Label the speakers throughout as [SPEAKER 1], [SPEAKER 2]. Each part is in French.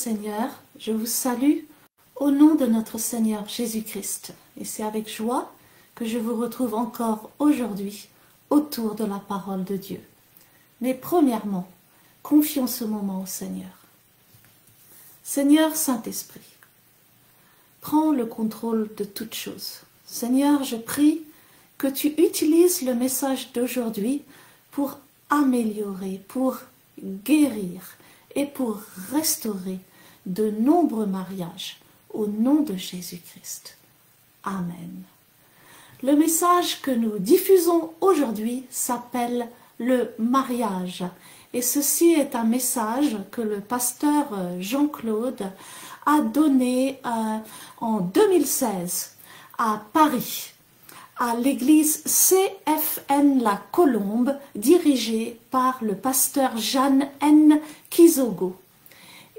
[SPEAKER 1] Seigneur, je vous salue au nom de notre Seigneur Jésus-Christ. Et c'est avec joie que je vous retrouve encore aujourd'hui autour de la parole de Dieu. Mais premièrement, confions ce moment au Seigneur. Seigneur Saint-Esprit, prends le contrôle de toutes choses. Seigneur, je prie que tu utilises le message d'aujourd'hui pour améliorer, pour guérir et pour restaurer de nombreux mariages au nom de Jésus-Christ. Amen. Le message que nous diffusons aujourd'hui s'appelle le mariage. Et ceci est un message que le pasteur Jean-Claude a donné en 2016 à Paris, à l'église CFN La Colombe, dirigée par le pasteur Jeanne N. Kizogo.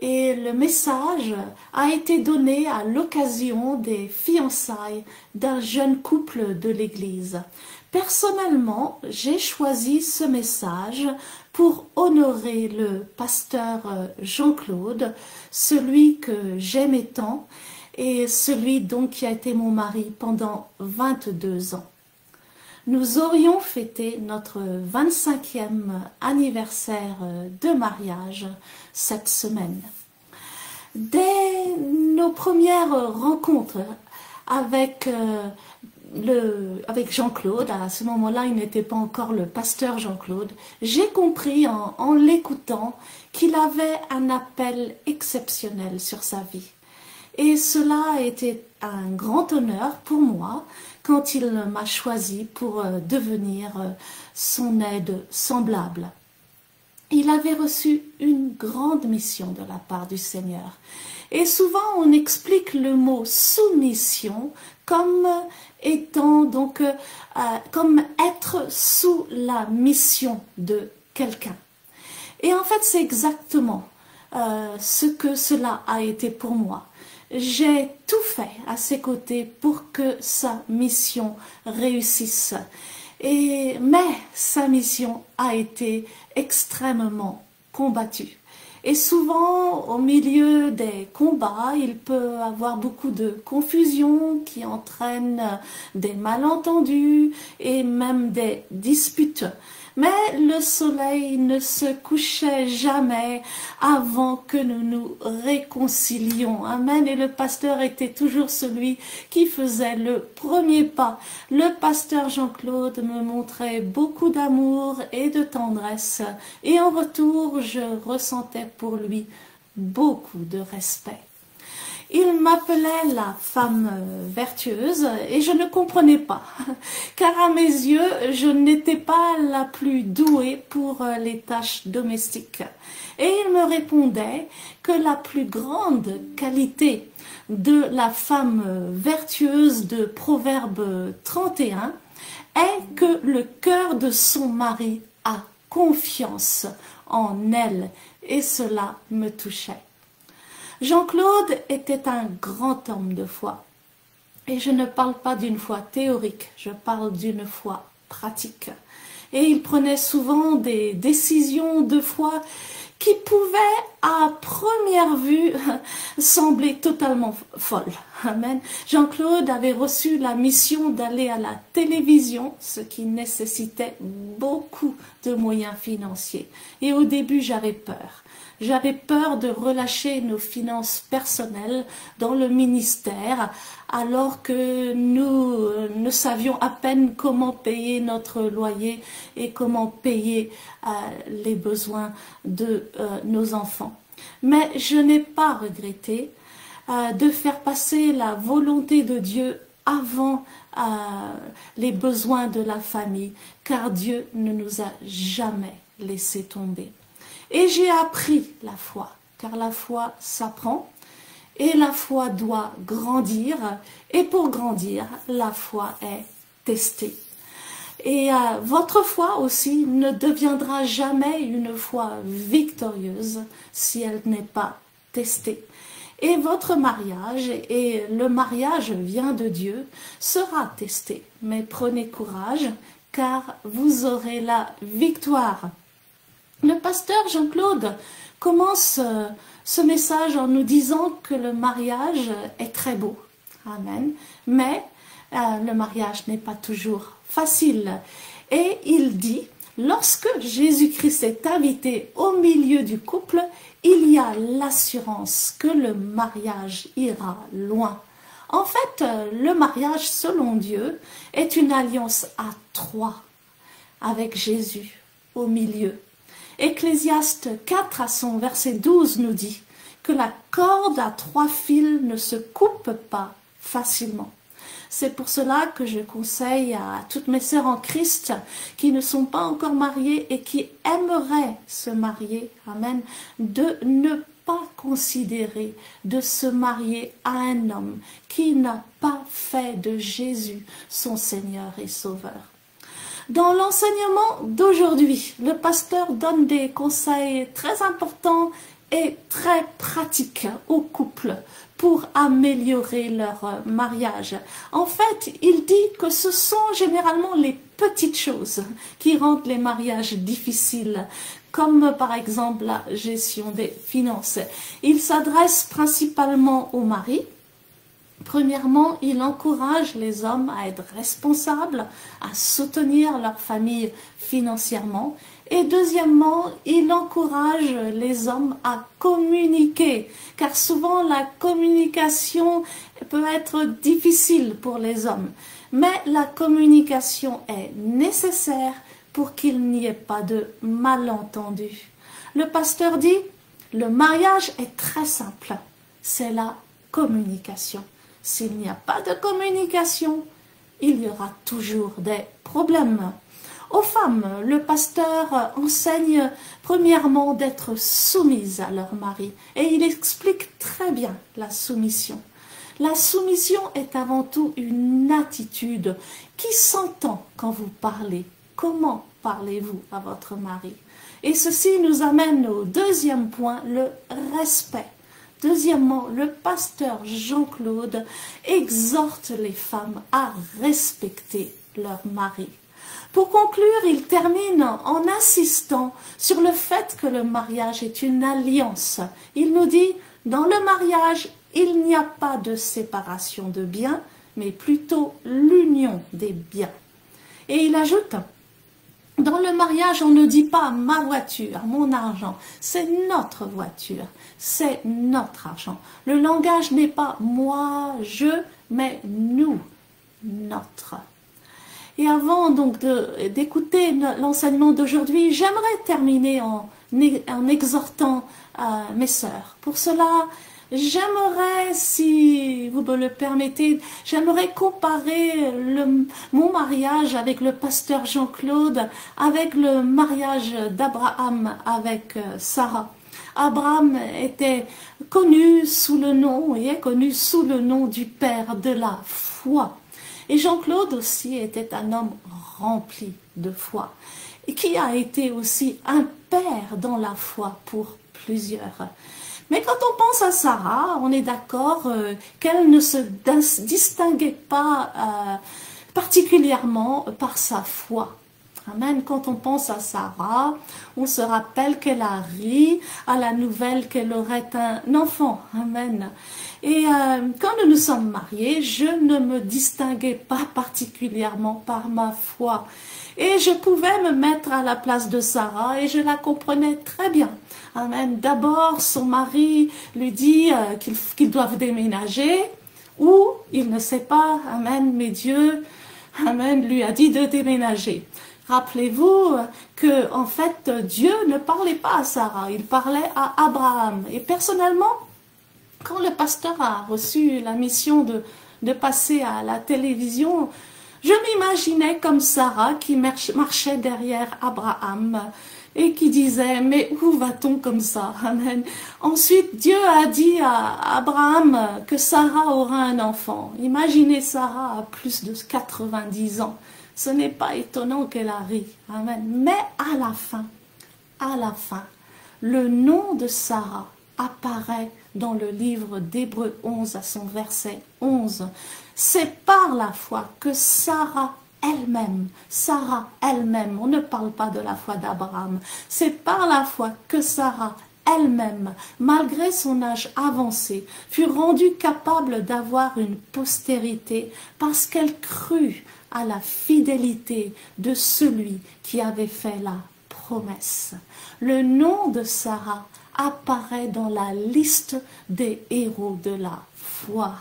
[SPEAKER 1] Et le message a été donné à l'occasion des fiançailles d'un jeune couple de l'église. Personnellement, j'ai choisi ce message pour honorer le pasteur Jean-Claude, celui que j'aimais tant et celui donc qui a été mon mari pendant 22 ans. Nous aurions fêté notre 25e anniversaire de mariage cette semaine. Dès nos premières rencontres avec Jean-Claude, à ce moment-là, il n'était pas encore le pasteur Jean-Claude, j'ai compris en l'écoutant qu'il avait un appel exceptionnel sur sa vie. Et cela a été un grand honneur pour moi quand il m'a choisi pour devenir son aide semblable. Il avait reçu une grande mission de la part du Seigneur. Et souvent on explique le mot soumission comme étant donc comme être sous la mission de quelqu'un. Et en fait c'est exactement ce que cela a été pour moi. J'ai tout fait à ses côtés pour que sa mission réussisse. Mais sa mission a été extrêmement combattue. Et souvent, au milieu des combats, il peut y avoir beaucoup de confusion qui entraîne des malentendus et même des disputes. Mais le soleil ne se couchait jamais avant que nous nous réconcilions. Amen. Et le pasteur était toujours celui qui faisait le premier pas. Le pasteur Jean-Claude me montrait beaucoup d'amour et de tendresse. Et en retour, je ressentais pour lui beaucoup de respect. Il m'appelait la femme vertueuse et je ne comprenais pas, car à mes yeux, je n'étais pas la plus douée pour les tâches domestiques. Et il me répondait que la plus grande qualité de la femme vertueuse de Proverbe 31 est que le cœur de son mari a confiance en elle, et cela me touchait. Jean-Claude était un grand homme de foi. Et je ne parle pas d'une foi théorique, je parle d'une foi pratique. Et il prenait souvent des décisions de foi qui pouvaient, à première vue, sembler totalement folles. Amen. Jean-Claude avait reçu la mission d'aller à la télévision, ce qui nécessitait beaucoup de moyens financiers. Et au début, j'avais peur. J'avais peur de relâcher nos finances personnelles dans le ministère alors que nous ne savions à peine comment payer notre loyer et comment payer les besoins de nos enfants. Mais je n'ai pas regretté de faire passer la volonté de Dieu avant les besoins de la famille, car Dieu ne nous a jamais laissé tomber. Et j'ai appris la foi, car la foi s'apprend et la foi doit grandir. Et pour grandir, la foi est testée. Et votre foi aussi ne deviendra jamais une foi victorieuse si elle n'est pas testée. Et votre mariage, et le mariage vient de Dieu, sera testé. Mais prenez courage, car vous aurez la victoire. Le pasteur Jean-Claude commence ce message en nous disant que le mariage est très beau. Amen. Mais le mariage n'est pas toujours facile. Et il dit, lorsque Jésus-Christ est invité au milieu du couple, il y a l'assurance que le mariage ira loin. En fait, le mariage, selon Dieu, est une alliance à trois, avec Jésus au milieu. Ecclésiaste 4 à son verset 12 nous dit que la corde à trois fils ne se coupe pas facilement. C'est pour cela que je conseille à toutes mes sœurs en Christ qui ne sont pas encore mariées et qui aimeraient se marier, amen, de ne pas considérer de se marier à un homme qui n'a pas fait de Jésus son Seigneur et Sauveur. Dans l'enseignement d'aujourd'hui, le pasteur donne des conseils très importants et très pratiques aux couples pour améliorer leur mariage. En fait, il dit que ce sont généralement les petites choses qui rendent les mariages difficiles, comme par exemple la gestion des finances. Il s'adresse principalement aux maris. Premièrement, il encourage les hommes à être responsables, à soutenir leur famille financièrement. Et deuxièmement, il encourage les hommes à communiquer, car souvent la communication peut être difficile pour les hommes. Mais la communication est nécessaire pour qu'il n'y ait pas de malentendus. Le pasteur dit, le mariage est très simple, c'est la communication. S'il n'y a pas de communication, il y aura toujours des problèmes. Aux femmes, le pasteur enseigne premièrement d'être soumises à leur mari et il explique très bien la soumission. La soumission est avant tout une attitude qui s'entend quand vous parlez. Comment parlez-vous à votre mari? Et ceci nous amène au deuxième point, le respect. Deuxièmement, le pasteur Jean-Claude exhorte les femmes à respecter leur mari. Pour conclure, il termine en insistant sur le fait que le mariage est une alliance. Il nous dit, dans le mariage, il n'y a pas de séparation de biens, mais plutôt l'union des biens. Et il ajoute, dans le mariage, on ne dit pas ma voiture, mon argent, c'est notre voiture, c'est notre argent. Le langage n'est pas moi, je, mais nous, notre. Et avant donc d'écouter l'enseignement d'aujourd'hui, j'aimerais terminer en exhortant mes sœurs. Pour cela, j'aimerais, si vous me le permettez, j'aimerais comparer mon mariage avec le pasteur Jean-Claude, avec le mariage d'Abraham avec Sarah. Abraham était connu sous le nom, et est connu sous le nom du père de la foi. Et Jean-Claude aussi était un homme rempli de foi, et qui a été aussi un père dans la foi pour plusieurs. Mais quand on pense à Sarah, on est d'accord qu'elle ne se distinguait pas particulièrement par sa foi. Amen. Quand on pense à Sarah, on se rappelle qu'elle a ri à la nouvelle qu'elle aurait un enfant. Amen. Et quand nous nous sommes mariés, je ne me distinguais pas particulièrement par ma foi. Et je pouvais me mettre à la place de Sarah et je la comprenais très bien. Amen. D'abord, son mari lui dit qu'ils doivent déménager ou il ne sait pas. Amen. Mais Dieu, amen, lui a dit de déménager. Rappelez-vous que en fait Dieu ne parlait pas à Sarah, il parlait à Abraham. Et personnellement, quand le pasteur a reçu la mission de passer à la télévision, je m'imaginais comme Sarah qui marchait derrière Abraham et qui disait, mais où va-t-on comme ça? Amen. Ensuite, Dieu a dit à Abraham que Sarah aura un enfant. Imaginez Sarah à plus de 90 ans. Ce n'est pas étonnant qu'elle a ri. Amen. Mais à la fin, le nom de Sarah apparaît dans le livre d'Hébreux 11 à son verset 11. C'est par la foi que Sarah elle-même, on ne parle pas de la foi d'Abraham, c'est par la foi que Sarah elle-même, malgré son âge avancé, fut rendue capable d'avoir une postérité parce qu'elle crut à la fidélité de celui qui avait fait la promesse. Le nom de Sarah apparaît dans la liste des héros de la foi.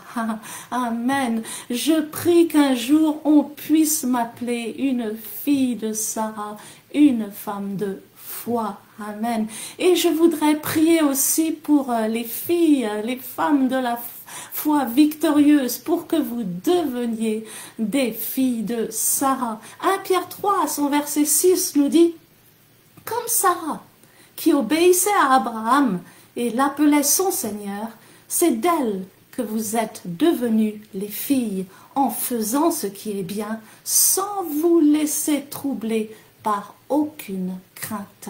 [SPEAKER 1] Amen. Je prie qu'un jour on puisse m'appeler une fille de Sarah, une femme de foi. Amen. Et je voudrais prier aussi pour les filles, les femmes de la foi victorieuse, pour que vous deveniez des filles de Sarah. 1 Pierre 3, son verset 6 nous dit: comme Sarah, qui obéissait à Abraham et l'appelait son Seigneur, c'est d'elle que vous êtes devenues les filles en faisant ce qui est bien, sans vous laisser troubler par aucune crainte.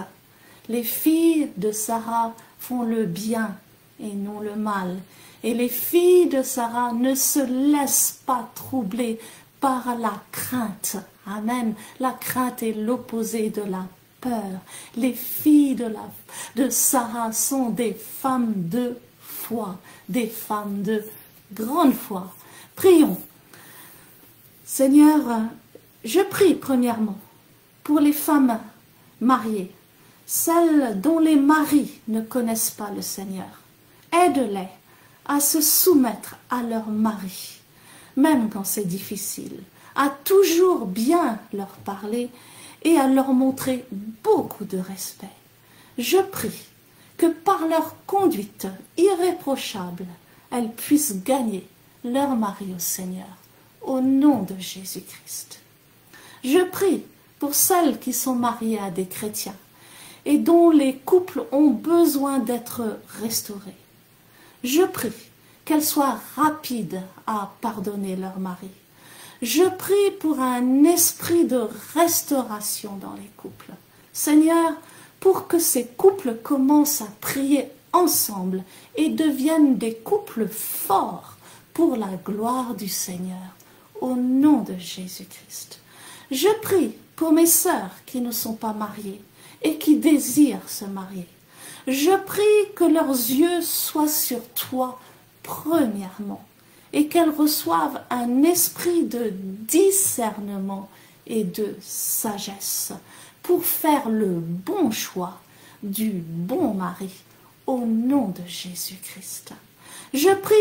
[SPEAKER 1] Les filles de Sarah font le bien et non le mal. Et les filles de Sarah ne se laissent pas troubler par la crainte. Amen. La crainte est l'opposé de la peur. Les filles de Sarah sont des femmes de foi, des femmes de grande foi. Prions. Seigneur, je prie premièrement pour les femmes mariées, celles dont les maris ne connaissent pas le Seigneur. Aide-les à se soumettre à leur mari, même quand c'est difficile, à toujours bien leur parler et à leur montrer beaucoup de respect. Je prie que par leur conduite irréprochable, elles puissent gagner leur mari au Seigneur, au nom de Jésus-Christ. Je prie pour celles qui sont mariées à des chrétiens et dont les couples ont besoin d'être restaurés. Je prie qu'elles soient rapides à pardonner leur mari. Je prie pour un esprit de restauration dans les couples. Seigneur, pour que ces couples commencent à prier ensemble et deviennent des couples forts pour la gloire du Seigneur, au nom de Jésus-Christ. Je prie pour mes sœurs qui ne sont pas mariées et qui désirent se marier. Je prie que leurs yeux soient sur toi premièrement et qu'elles reçoivent un esprit de discernement et de sagesse pour faire le bon choix du bon mari au nom de Jésus-Christ. Je prie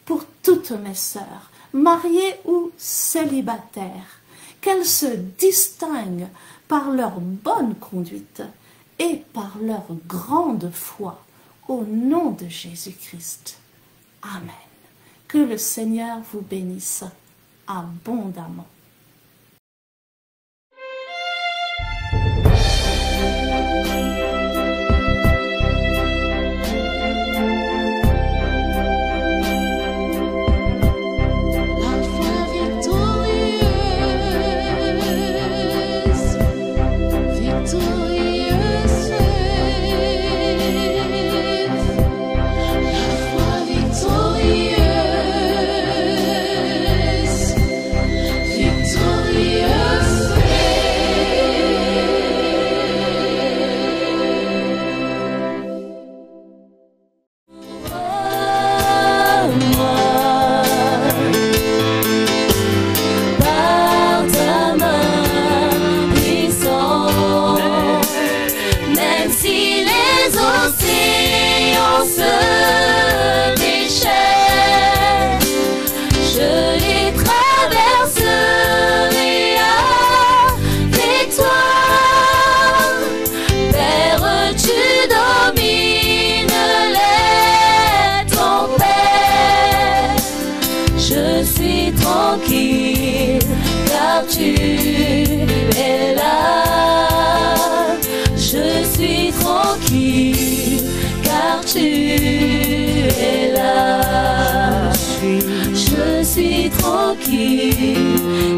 [SPEAKER 1] pour toutes mes sœurs, mariées ou célibataires, qu'elles se distinguent par leur bonne conduite et par leur grande foi au nom de Jésus-Christ. Amen. Que le Seigneur vous bénisse abondamment.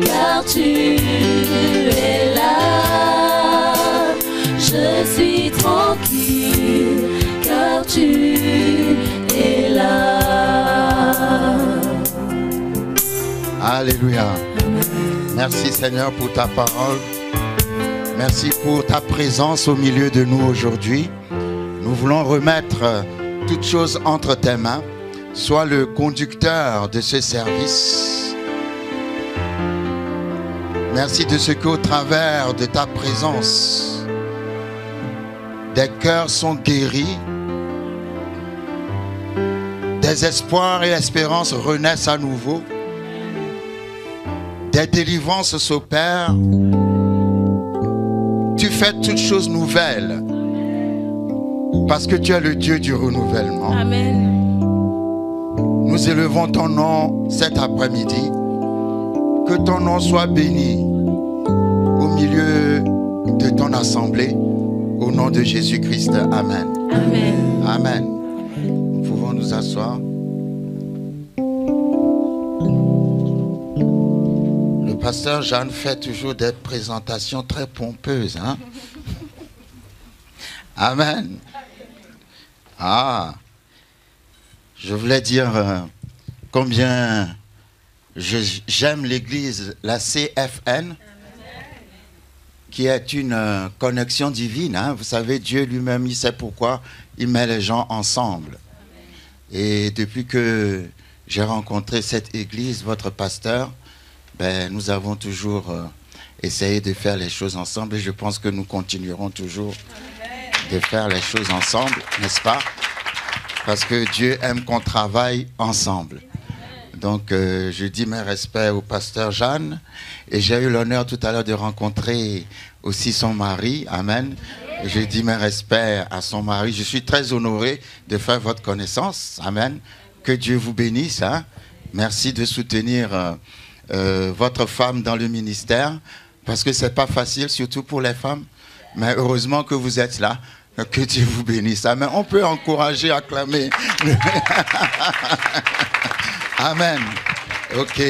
[SPEAKER 2] Car tu es là, je suis tranquille, car tu es là.
[SPEAKER 3] Alléluia. Merci Seigneur pour ta parole. Merci pour ta présence au milieu de nous aujourd'hui. Nous voulons remettre toutes choses entre tes mains. Sois le conducteur de ce service. Merci de ce qu'au travers de ta présence, des cœurs sont guéris, des espoirs et espérances renaissent à nouveau, des délivrances s'opèrent. Tu fais toutes choses nouvelles parce que tu es le Dieu du renouvellement.
[SPEAKER 2] Amen.
[SPEAKER 3] Nous élevons ton nom cet après-midi. Que ton nom soit béni au milieu de ton assemblée. Au nom de Jésus-Christ. Amen.
[SPEAKER 2] Amen.
[SPEAKER 3] Amen. Nous pouvons nous asseoir. Le pasteur Jeanne fait toujours des présentations très pompeuses. Hein? Amen. Ah, je voulais dire combien j'aime l'église, la CFN, qui est une connexion divine. Hein? Vous savez, Dieu lui-même, il sait pourquoi il met les gens ensemble. Et depuis que j'ai rencontré cette église, votre pasteur, ben, nous avons toujours essayé de faire les choses ensemble et je pense que nous continuerons toujours de faire les choses ensemble, n'est-ce pas? Parce que Dieu aime qu'on travaille ensemble. Donc, je dis mes respects au pasteur Jeanne. Et j'ai eu l'honneur tout à l'heure de rencontrer aussi son mari. Amen. Et je dis mes respects à son mari. Je suis très honoré de faire votre connaissance. Amen. Que Dieu vous bénisse. Hein. Merci de soutenir votre femme dans le ministère. Parce que ce n'est pas facile, surtout pour les femmes. Mais heureusement que vous êtes là. Que Dieu vous bénisse. Amen. On peut encourager, acclamer. Amen. Ok.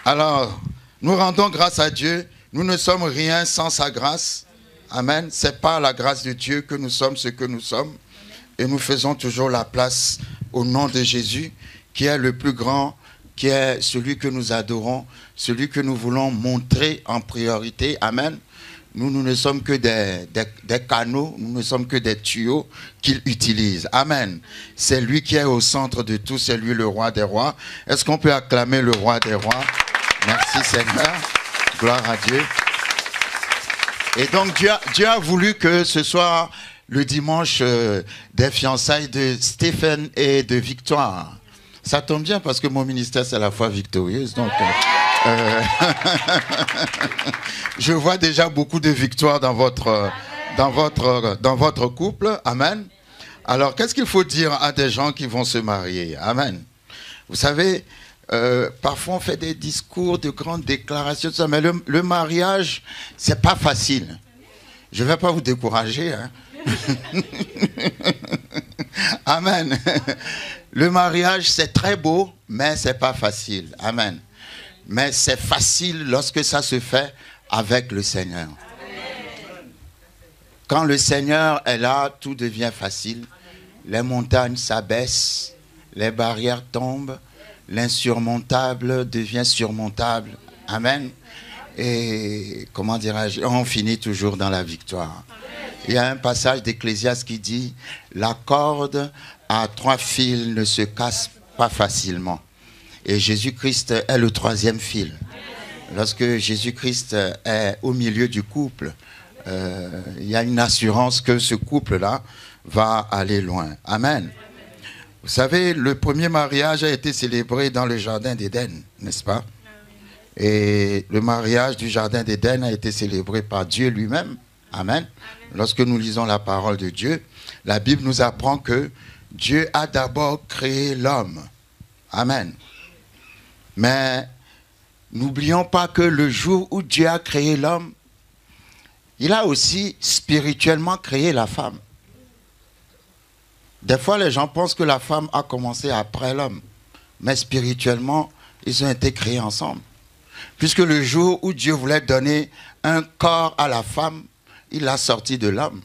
[SPEAKER 3] Alors, nous rendons grâce à Dieu. Nous ne sommes rien sans sa grâce. Amen. C'est par la grâce de Dieu que nous sommes ce que nous sommes. Et nous faisons toujours la place au nom de Jésus, qui est le plus grand, qui est celui que nous adorons, celui que nous voulons montrer en priorité. Amen. Nous ne sommes que des canaux, nous ne sommes que des tuyaux qu'il utilise. Amen. C'est lui qui est au centre de tout, c'est lui le roi des rois. Est-ce qu'on peut acclamer le roi des rois? Merci Seigneur. Gloire à Dieu. Et donc Dieu a voulu que ce soit le dimanche des fiançailles de Stéphane et de Victoire. Ça tombe bien parce que mon ministère c'est la foi victorieuse. Donc... je vois déjà beaucoup de victoires dans votre couple. Amen. Alors, qu'est-ce qu'il faut dire à des gens qui vont se marier? Amen. Vous savez, parfois on fait des discours de grandes déclarations, mais le mariage, c'est pas facile. Je ne vais pas vous décourager. Hein. Amen. Le mariage, c'est très beau, mais c'est pas facile. Amen. Mais c'est facile lorsque ça se fait avec le Seigneur. Quand le Seigneur est là, tout devient facile. Les montagnes s'abaissent, les barrières tombent, l'insurmontable devient surmontable. Amen. Et comment dirais-je, on finit toujours dans la victoire. Il y a un passage d'Ecclésiaste qui dit « La corde à 3 fils ne se casse pas facilement ». Et Jésus-Christ est le 3e fil. Lorsque Jésus-Christ est au milieu du couple, il y a une assurance que ce couple-là va aller loin. Amen. Vous savez, le premier mariage a été célébré dans le jardin d'Éden, n'est-ce pas? Et le mariage du jardin d'Éden a été célébré par Dieu lui-même. Amen. Lorsque nous lisons la parole de Dieu, la Bible nous apprend que Dieu a d'abord créé l'homme. Amen. Mais n'oublions pas que le jour où Dieu a créé l'homme, il a aussi spirituellement créé la femme. Des fois, les gens pensent que la femme a commencé après l'homme. Mais spirituellement, ils ont été créés ensemble. Puisque le jour où Dieu voulait donner un corps à la femme, il l'a sorti de l'homme.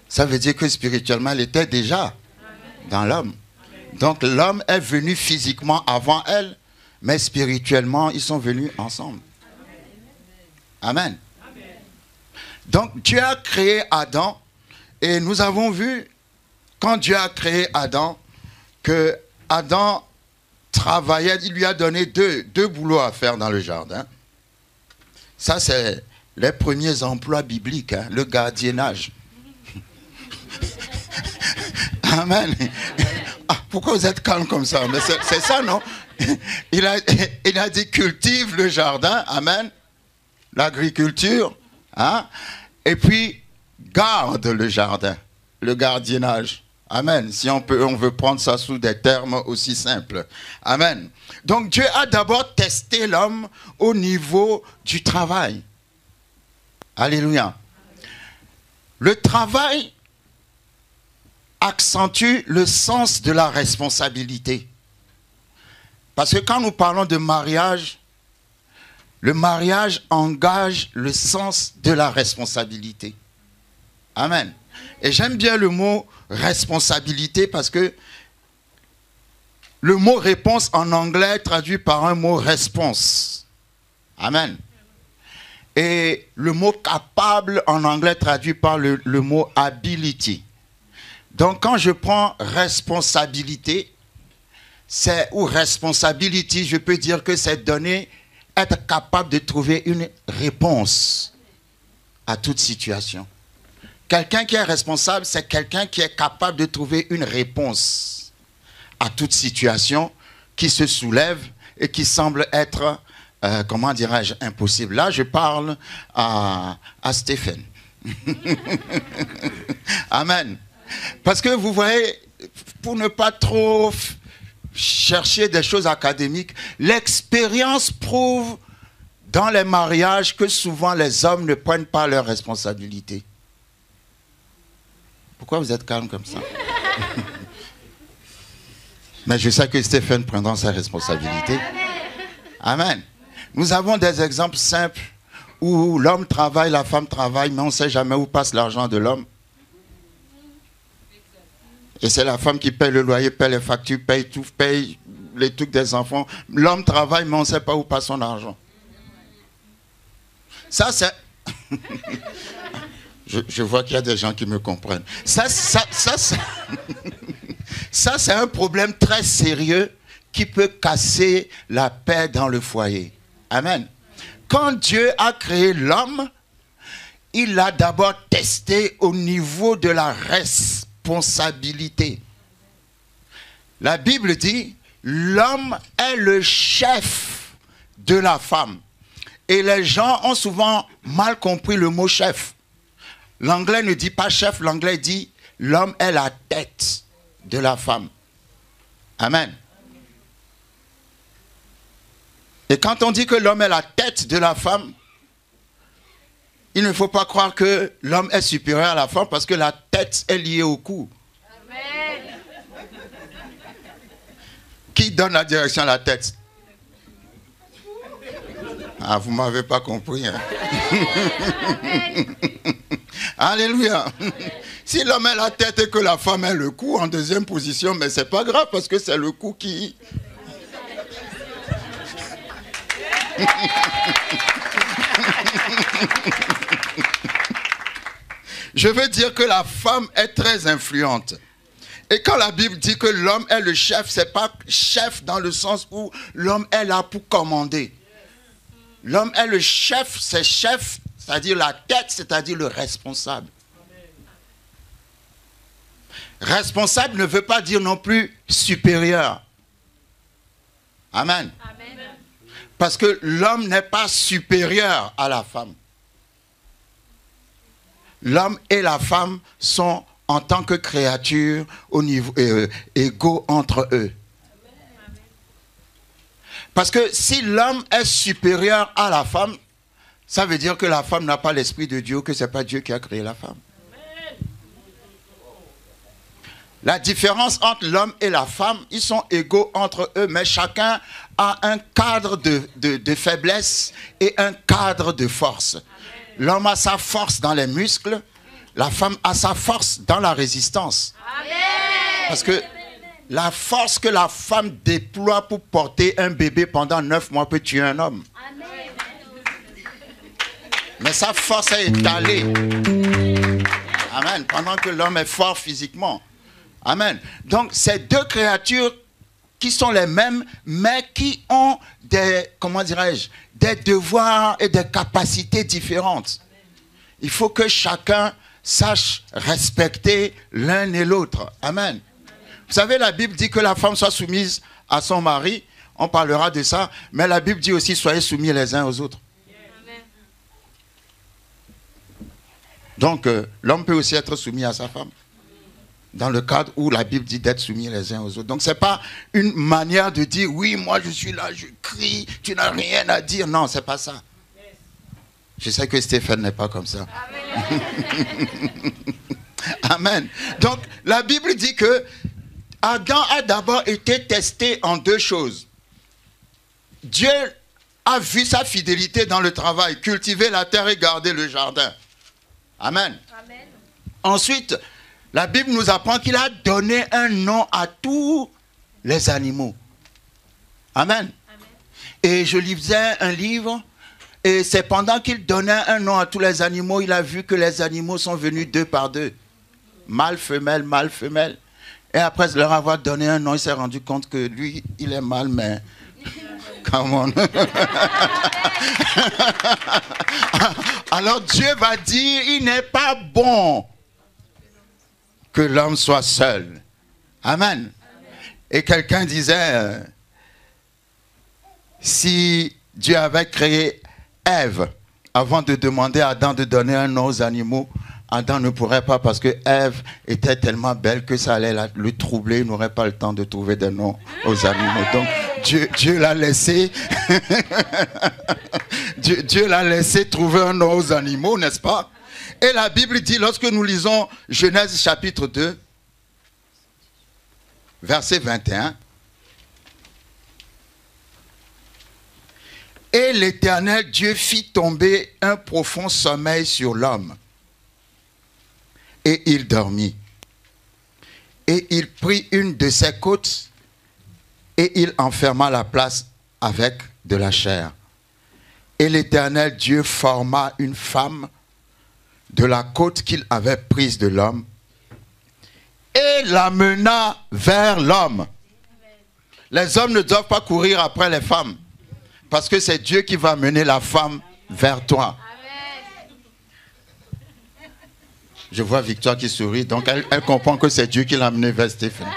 [SPEAKER 3] Ça veut dire que spirituellement, elle était déjà dans l'homme. Donc l'homme est venu physiquement avant elle, mais spirituellement, ils sont venus ensemble. Amen. Donc Dieu a créé Adam Et nous avons vu, quand Dieu a créé Adam, que Adam travaillait, il lui a donné deux boulots à faire dans le jardin. Ça, c'est les premiers emplois bibliques, hein, le gardiennage. Amen. Ah, pourquoi vous êtes calme comme ça? Mais c'est ça, non? Il a dit cultive le jardin, amen, l'agriculture, hein? Et puis garde le jardin, le gardiennage. Amen. Si on veut prendre ça sous des termes aussi simples. Amen. Donc Dieu a d'abord testé l'homme au niveau du travail. Alléluia. Le travail accentue le sens de la responsabilité. Parce que quand nous parlons de mariage, le mariage engage le sens de la responsabilité. Amen. Et j'aime bien le mot responsabilité parce que le mot réponse en anglais est traduit par un mot response. Amen. Et le mot capable en anglais traduit par le mot ability. Donc quand je prends responsabilité, ou responsability, je peux dire que c'est être capable de trouver une réponse à toute situation. Quelqu'un qui est responsable, c'est quelqu'un qui est capable de trouver une réponse à toute situation qui se soulève et qui semble être, comment dirais-je, impossible. Là, je parle à Stéphane. Amen. Parce que vous voyez, pour ne pas trop chercher des choses académiques, l'expérience prouve dans les mariages que souvent les hommes ne prennent pas leurs responsabilités. Pourquoi vous êtes calme comme ça? Mais je sais que Stéphane prendra sa responsabilité. Amen. Nous avons des exemples simples où l'homme travaille, la femme travaille, mais on ne sait jamais où passe l'argent de l'homme. Et c'est la femme qui paye le loyer, paye les factures, paye tout, paye les trucs des enfants. L'homme travaille, mais on ne sait pas où passe son argent. Ça, c'est... Je vois qu'il y a des gens qui me comprennent. Ça c'est un problème très sérieux qui peut casser la paix dans le foyer. Amen. Quand Dieu a créé l'homme, il l'a d'abord testé au niveau de la responsabilité. La Bible dit, l'homme est le chef de la femme. Et les gens ont souvent mal compris le mot chef. L'anglais ne dit pas chef, l'anglais dit l'homme est la tête de la femme. Amen. Et quand on dit que l'homme est la tête de la femme, il ne faut pas croire que l'homme est supérieur à la femme parce que la tête est liée au cou. Amen. Qui donne la direction à la tête? Ah, vous ne m'avez pas compris. Hein? Alléluia. Si l'homme est la tête et que la femme est le cou en deuxième position, mais ce n'est pas grave parce que c'est le cou qui... Je veux dire que la femme est très influente. Et quand la Bible dit que l'homme est le chef, ce n'est pas chef dans le sens où l'homme est là pour commander. L'homme est le chef, c'est chef, c'est-à-dire la tête, c'est-à-dire le responsable. Responsable ne veut pas dire non plus supérieur. Amen. Amen. Parce que l'homme n'est pas supérieur à la femme. L'homme et la femme sont en tant que créatures au niveau égaux entre eux. Parce que si l'homme est supérieur à la femme, ça veut dire que la femme n'a pas l'esprit de Dieu, que ce n'est pas Dieu qui a créé la femme. La différence entre l'homme et la femme, ils sont égaux entre eux, mais chacun a un cadre de faiblesse et un cadre de force. L'homme a sa force dans les muscles, la femme a sa force dans la résistance. Parce que la force que la femme déploie pour porter un bébé pendant 9 mois peut tuer un homme. Mais sa force est étalée. Amen. Pendant que l'homme est fort physiquement. Amen. Donc, c'est deux créatures qui sont les mêmes, mais qui ont des, comment dirais-je, des devoirs et des capacités différentes. Il faut que chacun sache respecter l'un et l'autre. Amen. Vous savez, la Bible dit que la femme soit soumise à son mari. On parlera de ça. Mais la Bible dit aussi, soyez soumis les uns aux autres. Donc, l'homme peut aussi être soumis à sa femme. Dans le cadre où la Bible dit d'être soumis les uns aux autres. Donc, ce n'est pas une manière de dire, oui, moi je suis là, je crie, tu n'as rien à dire. Non, ce n'est pas ça. Je sais que Stéphane n'est pas comme ça. Amen. Amen. Donc, la Bible dit que Adam a d'abord été testé en deux choses. Dieu a vu sa fidélité dans le travail, cultiver la terre et garder le jardin. Amen. Amen. Ensuite, la Bible nous apprend qu'il a donné un nom à tous les animaux. Amen. Amen. Et je lisais un livre, et c'est pendant qu'il donnait un nom à tous les animaux, il a vu que les animaux sont venus deux par deux. Mâle, femelle, mâle, femelle. Et après leur avoir donné un nom, il s'est rendu compte que lui, il est mâle, mais... Come on. Alors Dieu va dire, il n'est pas bon que l'homme soit seul. Amen. Amen. Et quelqu'un disait, si Dieu avait créé Ève, avant de demander à Adam de donner un nom aux animaux, Adam ne pourrait pas parce que Ève était tellement belle que ça allait le troubler, il n'aurait pas le temps de trouver des noms aux animaux. Donc Dieu l'a laissé, Dieu l'a laissé trouver un nom aux animaux, n'est-ce pas? Et la Bible dit, lorsque nous lisons Genèse chapitre 2, verset 21, et l'Éternel Dieu fit tomber un profond sommeil sur l'homme. Et il dormit. Et il prit une de ses côtes et il enferma la place avec de la chair. Et l'Éternel Dieu forma une femme de la côte qu'il avait prise de l'homme et l'amena vers l'homme. Les hommes ne doivent pas courir après les femmes parce que c'est Dieu qui va mener la femme vers toi. Je vois Victoire qui sourit, donc elle comprend que c'est Dieu qui l'a amené vers Stéphane.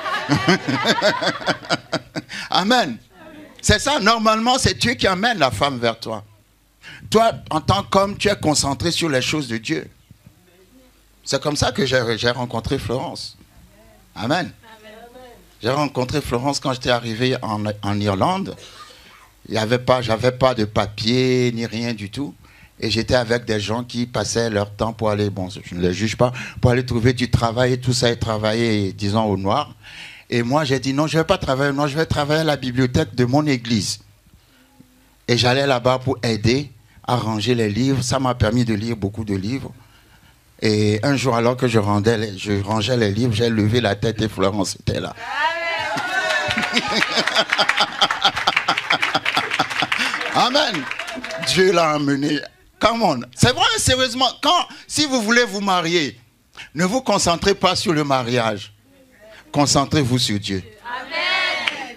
[SPEAKER 3] Amen. C'est ça, normalement, c'est Dieu qui amène la femme vers toi. Toi, en tant qu'homme, tu es concentré sur les choses de Dieu. C'est comme ça que j'ai rencontré Florence. Amen. J'ai rencontré Florence quand j'étais arrivé en Irlande. J'avais pas de papier, ni rien du tout. Et j'étais avec des gens qui passaient leur temps pour aller, bon, je ne les juge pas, pour aller trouver du travail et tout ça, et travailler, disons, au noir. Et moi, j'ai dit, non, je ne vais pas travailler, non, je vais travailler à la bibliothèque de mon église. Et j'allais là-bas pour aider à ranger les livres. Ça m'a permis de lire beaucoup de livres. Et un jour, alors que je rangeais les livres, j'ai levé la tête et Florence était là. Amen. Dieu l'a emmené. Come on. C'est vrai, sérieusement, si vous voulez vous marier, ne vous concentrez pas sur le mariage. Concentrez-vous sur Dieu. Amen.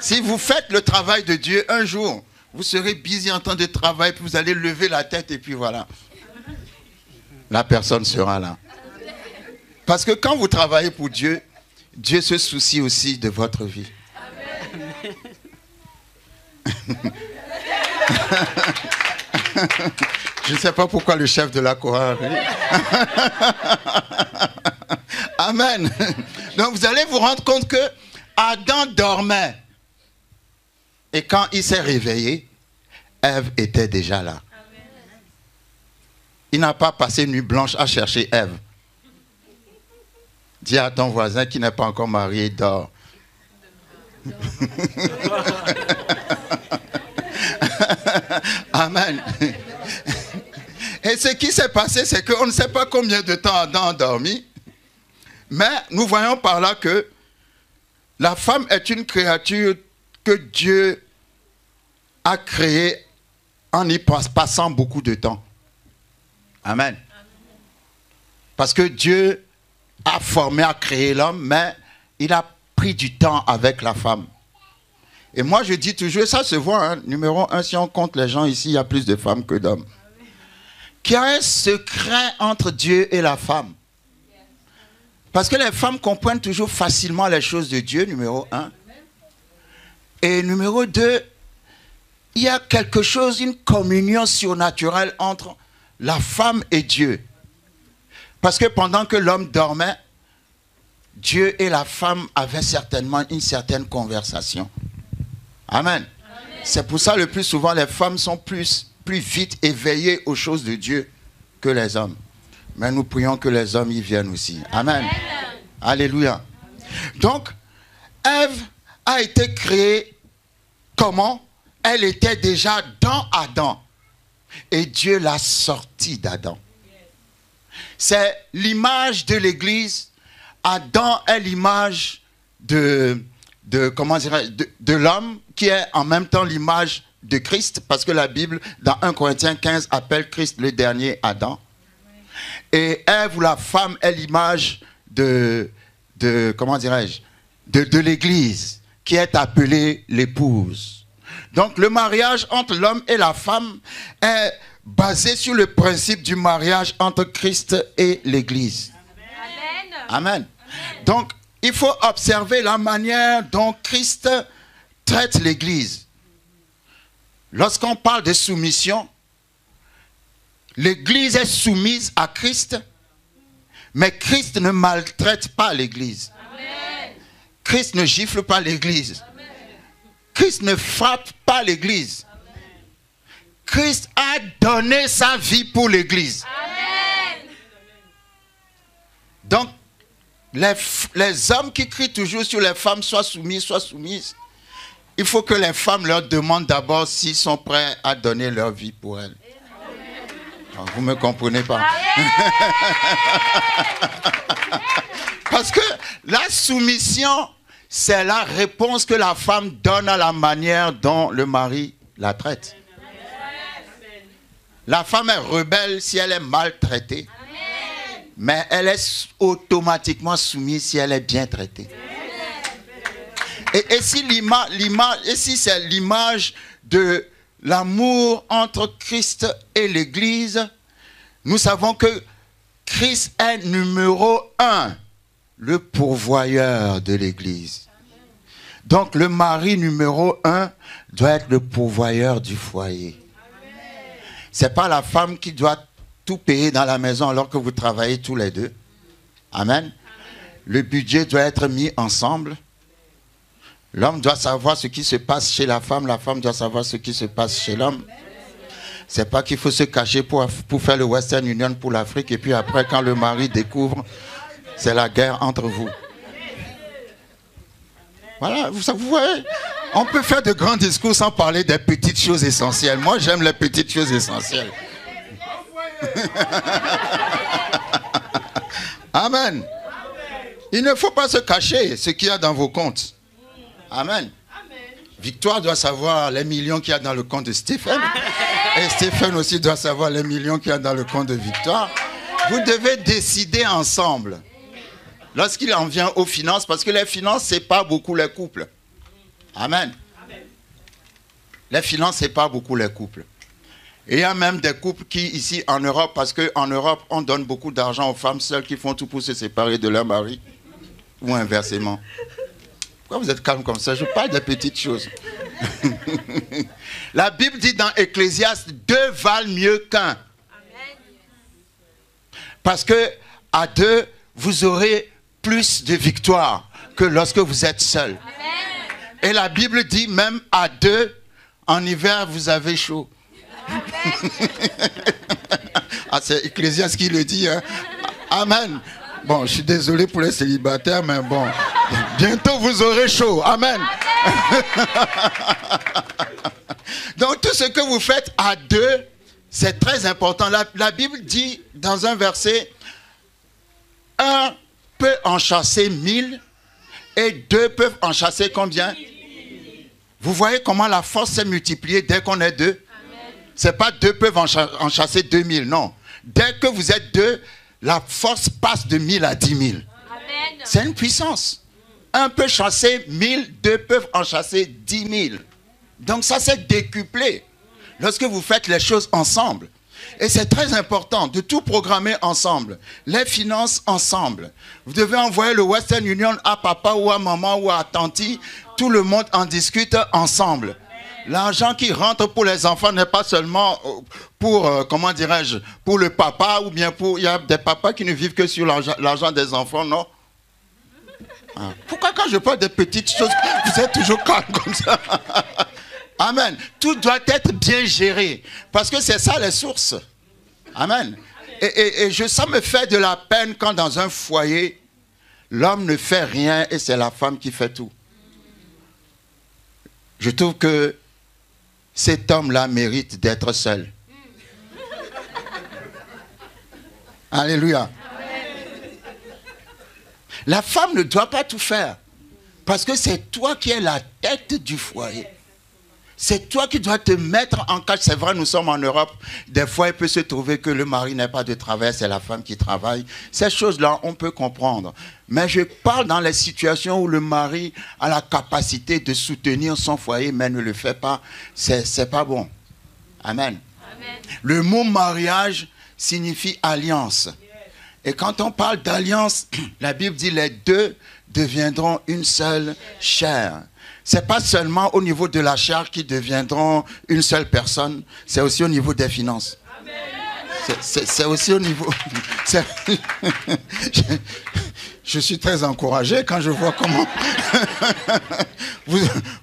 [SPEAKER 3] Si vous faites le travail de Dieu, un jour, vous serez busy en train de travailler, puis vous allez lever la tête et puis voilà. La personne sera là. Parce que quand vous travaillez pour Dieu, Dieu se soucie aussi de votre vie. Amen. Je ne sais pas pourquoi le chef de la chorale rit. Amen. Donc vous allez vous rendre compte que Adam dormait. Et quand il s'est réveillé, Ève était déjà là. Il n'a pas passé une nuit blanche à chercher Ève. Dis à ton voisin qui n'est pas encore marié, dors. Amen. Et ce qui s'est passé, c'est qu'on ne sait pas combien de temps Adam a dormi, mais nous voyons par là que la femme est une créature que Dieu a créée en y passant beaucoup de temps. Amen. Parce que Dieu a formé, a créé l'homme, mais il a pris du temps avec la femme. Et moi, je dis toujours, ça se voit, hein, numéro 1, si on compte les gens ici, il y a plus de femmes que d'hommes. Qu'il y a un secret entre Dieu et la femme. Parce que les femmes comprennent toujours facilement les choses de Dieu, numéro 1. Et numéro 2, il y a quelque chose, une communion surnaturelle entre la femme et Dieu. Parce que pendant que l'homme dormait, Dieu et la femme avaient certainement une certaine conversation. Amen. C'est pour ça le plus souvent les femmes sont plus vite éveillées aux choses de Dieu que les hommes. Mais nous prions que les hommes y viennent aussi. Amen. Alléluia. Donc, Ève a été créée comment? Elle était déjà dans Adam. Et Dieu l'a sortie d'Adam. C'est l'image de l'Église. Adam est l'image de l'homme qui est en même temps l'image de Christ, parce que la Bible, dans 1 Corinthiens 15, appelle Christ le dernier Adam. Et Ève, ou la femme, est l'image de l'Église, qui est appelée l'épouse. Donc le mariage entre l'homme et la femme est basé sur le principe du mariage entre Christ et l'Église. Amen. Donc, il faut observer la manière dont Christ traite l'Église. Lorsqu'on parle de soumission, l'Église est soumise à Christ, mais Christ ne maltraite pas l'Église. Christ ne gifle pas l'Église. Christ ne frappe pas l'Église. Christ a donné sa vie pour l'Église. Donc, les hommes qui crient toujours sur les femmes, soient soumises, il faut que les femmes leur demandent d'abord s'ils sont prêts à donner leur vie pour elles. Alors, vous ne me comprenez pas? Parce que la soumission, c'est la réponse que la femme donne à la manière dont le mari la traite. La femme est rebelle si elle est maltraitée. Mais elle est automatiquement soumise si elle est bien traitée. Et si c'est l'image de l'amour entre Christ et l'Église, nous savons que Christ est numéro 1, le pourvoyeur de l'Église. Donc le mari numéro 1 doit être le pourvoyeur du foyer. Ce n'est pas la femme qui doit tout payer dans la maison alors que vous travaillez tous les deux. Amen. Le budget doit être mis ensemble. L'homme doit savoir ce qui se passe chez la femme doit savoir ce qui se passe chez l'homme. C'est pas qu'il faut se cacher pour faire le Western Union pour l'Afrique et puis après quand le mari découvre, c'est la guerre entre vous. Voilà, vous voyez, on peut faire de grands discours sans parler des petites choses essentielles. Moi, j'aime les petites choses essentielles. Amen. Il ne faut pas se cacher ce qu'il y a dans vos comptes. Amen. Victoire doit savoir les millions qu'il y a dans le compte de Stéphane. Et Stéphane aussi doit savoir les millions qu'il y a dans le compte de Victoire. Vous devez décider ensemble. Lorsqu'il en vient aux finances, parce que les finances, ce n'est pas beaucoup les couples. Amen. Les finances, ce n'est pas beaucoup les couples. Et il y a même des couples qui, ici en Europe, parce qu'en Europe, on donne beaucoup d'argent aux femmes seules qui font tout pour se séparer de leur mari. Ou inversement. Pourquoi vous êtes calme comme ça? Je parle des petites choses. La Bible dit dans Ecclésiaste, 2 valent mieux qu'un. Parce que à 2, vous aurez plus de victoire que lorsque vous êtes seul. Et la Bible dit même à 2, en hiver, vous avez chaud. Ah, c'est Ecclésiaste qui le dit. Hein? Amen. Bon, je suis désolé pour les célibataires, mais bon, bientôt vous aurez chaud. Amen. Donc tout ce que vous faites à 2, c'est très important. La Bible dit dans un verset, 1 peut en chasser 1000 et 2 peuvent en chasser combien? Vous voyez comment la force s'est multipliée dès qu'on est 2? C'est pas 2 peuvent en chasser 2000, non. Dès que vous êtes 2, la force passe de 1000 à 10 000. C'est une puissance. Un peut chasser 1000, deux peuvent en chasser 10 000. Donc ça s'est décuplé lorsque vous faites les choses ensemble. Et c'est très important de tout programmer ensemble. Les finances ensemble. Vous devez envoyer le Western Union à papa ou à maman ou à tanti. Tout le monde en discute ensemble. L'argent qui rentre pour les enfants n'est pas seulement pour, comment dirais-je, pour le papa ou bien pour... Il y a des papas qui ne vivent que sur l'argent des enfants, non? Ah. Pourquoi quand je parle de petites choses, vous êtes toujours calme comme ça? Amen. Tout doit être bien géré. Parce que c'est ça les sources. Amen. Et ça me fait de la peine quand dans un foyer, l'homme ne fait rien et c'est la femme qui fait tout. Je trouve que cet homme-là mérite d'être seul. Alléluia. La femme ne doit pas tout faire. Parce que c'est toi qui es la tête du foyer. C'est toi qui dois te mettre en cage. C'est vrai, nous sommes en Europe. Des fois, il peut se trouver que le mari n'a pas de travail, c'est la femme qui travaille. Ces choses-là, on peut comprendre. Mais je parle dans les situations où le mari a la capacité de soutenir son foyer, mais ne le fait pas. C'est pas bon. Amen. Amen. Le mot mariage signifie alliance. Et quand on parle d'alliance, la Bible dit les deux deviendront une seule chair. Ce n'est pas seulement au niveau de la chair qu'ils deviendront une seule personne, c'est aussi au niveau des finances. C'est aussi au niveau... Je suis très encouragé quand je vois comment...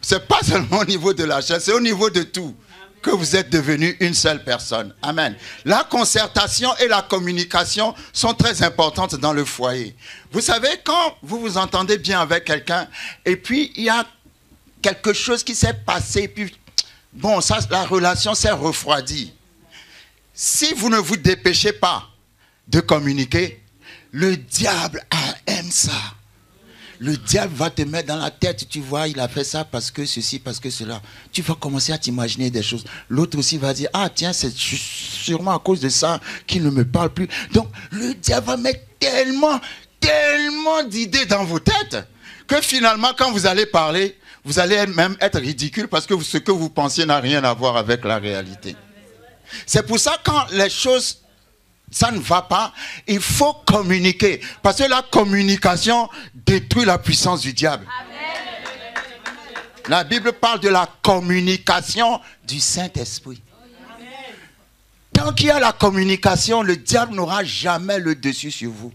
[SPEAKER 3] Ce n'est pas seulement au niveau de la chair, c'est au niveau de tout que vous êtes devenus une seule personne. Amen. La concertation et la communication sont très importantes dans le foyer. Vous savez, quand vous vous entendez bien avec quelqu'un, et puis il y a quelque chose qui s'est passé, puis bon, ça, la relation s'est refroidie. Si vous ne vous dépêchez pas de communiquer, le diable aime ça. Le diable va te mettre dans la tête, tu vois, il a fait ça parce que ceci, parce que cela. Tu vas commencer à t'imaginer des choses. L'autre aussi va dire, ah tiens, c'est sûrement à cause de ça qu'il ne me parle plus. Donc, le diable va mettre tellement d'idées dans vos têtes que finalement, quand vous allez parler, vous allez même être ridicule parce que ce que vous pensiez n'a rien à voir avec la réalité. C'est pour ça quand les choses... ça ne va pas, il faut communiquer. Parce que la communication détruit la puissance du diable. Amen. La Bible parle de la communication du Saint-Esprit. Tant qu'il y a la communication, le diable n'aura jamais le dessus sur vous.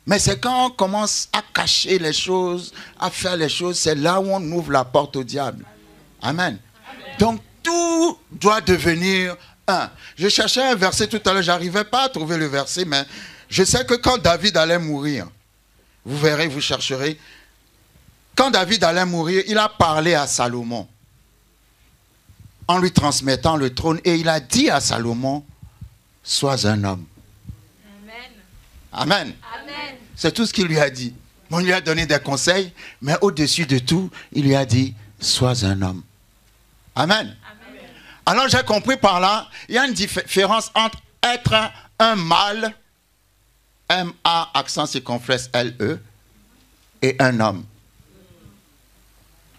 [SPEAKER 3] Mais c'est quand on commence à cacher les choses, à faire les choses, c'est là où on ouvre la porte au diable. Amen. Donc tout doit devenir... Je cherchais un verset tout à l'heure, je n'arrivais pas à trouver le verset, mais je sais que quand David allait mourir, vous verrez, vous chercherez, quand David allait mourir, il a parlé à Salomon, en lui transmettant le trône, et il a dit à Salomon, sois un homme. Amen. Amen. Amen. C'est tout ce qu'il lui a dit. On lui a donné des conseils, mais au-dessus de tout, il lui a dit, sois un homme. Amen. Alors j'ai compris par là, il y a une différence entre être un mâle, M-A, accent circonflexe L-E, et un homme.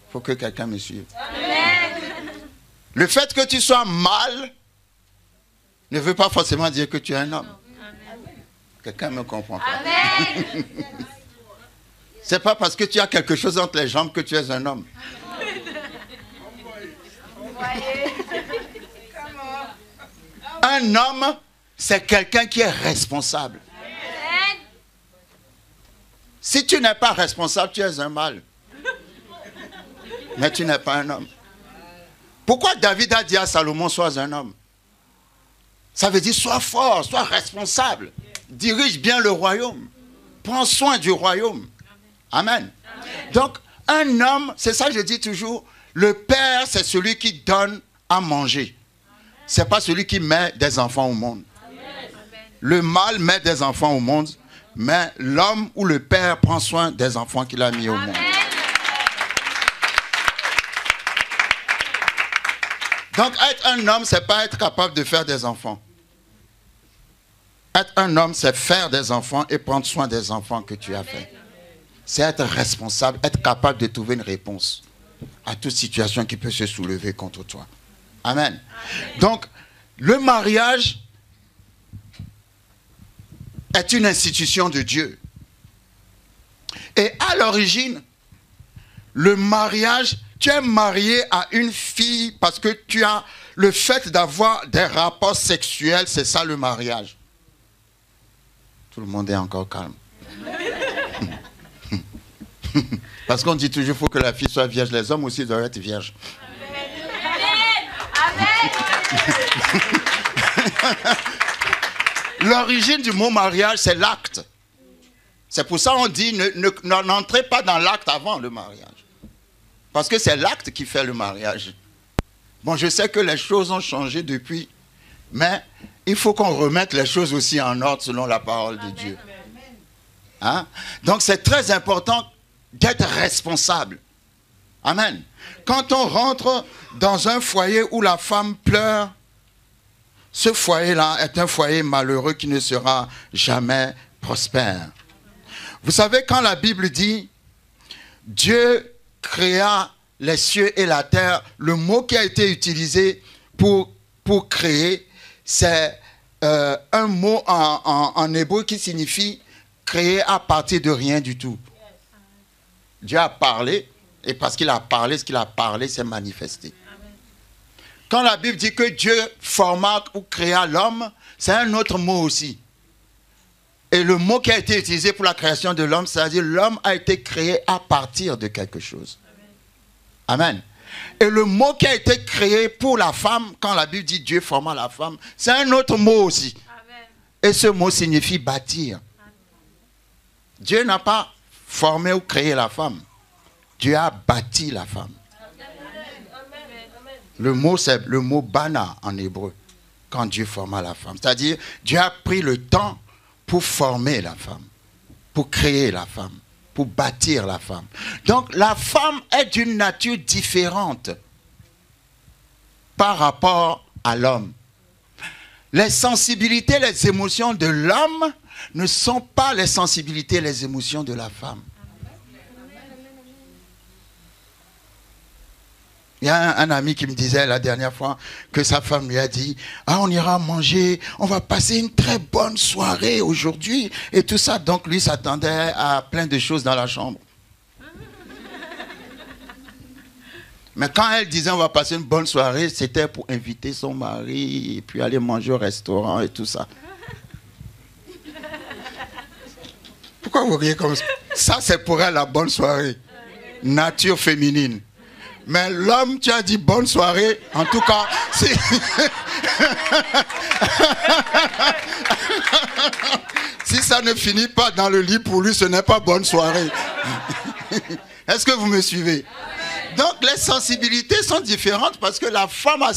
[SPEAKER 3] Il faut que quelqu'un me suive. Amen. Le fait que tu sois mâle ne veut pas forcément dire que tu es un homme. Quelqu'un me comprend pas. Amen. C'est pas parce que tu as quelque chose entre les jambes que tu es un homme. Un homme, c'est quelqu'un qui est responsable. Si tu n'es pas responsable, tu es un mâle. Mais tu n'es pas un homme. Pourquoi David a dit à Salomon, sois un homme? Ça veut dire, sois fort, sois responsable. Dirige bien le royaume. Prends soin du royaume. Amen. Donc, un homme, c'est ça que je dis toujours, le père, c'est celui qui donne à manger. Ce n'est pas celui qui met des enfants au monde. Le mâle met des enfants au monde, mais l'homme ou le père prend soin des enfants qu'il a mis au monde. Donc être un homme, ce n'est pas être capable de faire des enfants. Être un homme, c'est faire des enfants et prendre soin des enfants que tu as fait. C'est être responsable, être capable de trouver une réponse à toute situation qui peut se soulever contre toi. Amen. Donc, le mariage est une institution de Dieu. Et à l'origine, le mariage, tu es marié à une fille parce que tu as le fait d'avoir des rapports sexuels, c'est ça le mariage. Tout le monde est encore calme. Parce qu'on dit toujours qu'il faut que la fille soit vierge. Les hommes aussi doivent être vierges. L'origine du mot mariage, c'est l'acte. C'est pour ça qu'on dit n'entrez pas dans l'acte avant le mariage. Parce que c'est l'acte qui fait le mariage. Bon, je sais que les choses ont changé depuis, mais il faut qu'on remette les choses aussi en ordre selon la parole de Dieu. Hein? Donc c'est très important d'être responsable. Amen. Quand on rentre dans un foyer où la femme pleure, ce foyer-là est un foyer malheureux qui ne sera jamais prospère. Vous savez, quand la Bible dit « Dieu créa les cieux et la terre », le mot qui a été utilisé pour créer, c'est un mot en hébreu qui signifie créer à partir de rien du tout. Dieu a parlé, et parce qu'il a parlé, ce qu'il a parlé s'est manifesté. Quand la Bible dit que Dieu forma ou créa l'homme, c'est un autre mot aussi. Et le mot qui a été utilisé pour la création de l'homme, c'est-à-dire l'homme a été créé à partir de quelque chose. Amen. Et le mot qui a été créé pour la femme, quand la Bible dit Dieu forma la femme, c'est un autre mot aussi. Amen. Et ce mot signifie bâtir. Amen. Dieu n'a pas formé ou créé la femme. Dieu a bâti la femme. Le mot, c'est le mot bana en hébreu, quand Dieu forma la femme. C'est-à-dire, Dieu a pris le temps pour former la femme, pour créer la femme, pour bâtir la femme. Donc, la femme est d'une nature différente par rapport à l'homme. Les sensibilités, les émotions de l'homme ne sont pas les sensibilités, les émotions de la femme. Il y a un ami qui me disait la dernière fois que sa femme lui a dit « Ah, on ira manger, on va passer une très bonne soirée aujourd'hui. » Et tout ça, donc lui s'attendait à plein de choses dans la chambre. Mais quand elle disait « On va passer une bonne soirée », c'était pour inviter son mari et puis aller manger au restaurant et tout ça. Pourquoi vous riez comme ça? Ça, c'est pour elle la bonne soirée. Nature féminine. Mais l'homme, tu as dit bonne soirée, en tout cas, si ça ne finit pas dans le lit, pour lui, ce n'est pas bonne soirée. Est-ce que vous me suivez? Donc, les sensibilités sont différentes parce que la femme a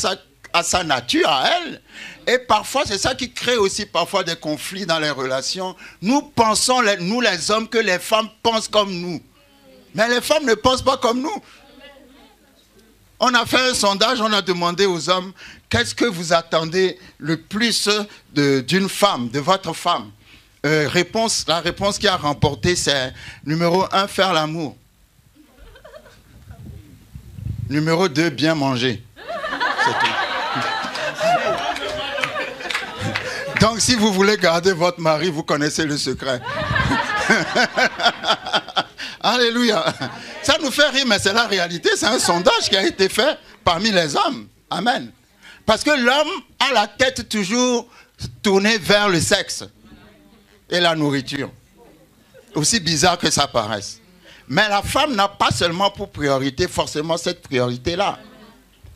[SPEAKER 3] sa nature à elle. Et parfois, c'est ça qui crée aussi parfois des conflits dans les relations. Nous pensons, nous les hommes, que les femmes pensent comme nous. Mais les femmes ne pensent pas comme nous. On a fait un sondage, on a demandé aux hommes, qu'est-ce que vous attendez le plus d'une femme, de votre femme? La réponse qui a remporté, c'est numéro 1, faire l'amour. Numéro 2, bien manger. C'est tout. Donc, si vous voulez garder votre mari, vous connaissez le secret. Alléluia. Ça nous fait rire, mais c'est la réalité. C'est un sondage qui a été fait parmi les hommes. Amen. Parce que l'homme a la tête toujours tournée vers le sexe et la nourriture. Aussi bizarre que ça paraisse. Mais la femme n'a pas seulement pour priorité forcément cette priorité-là.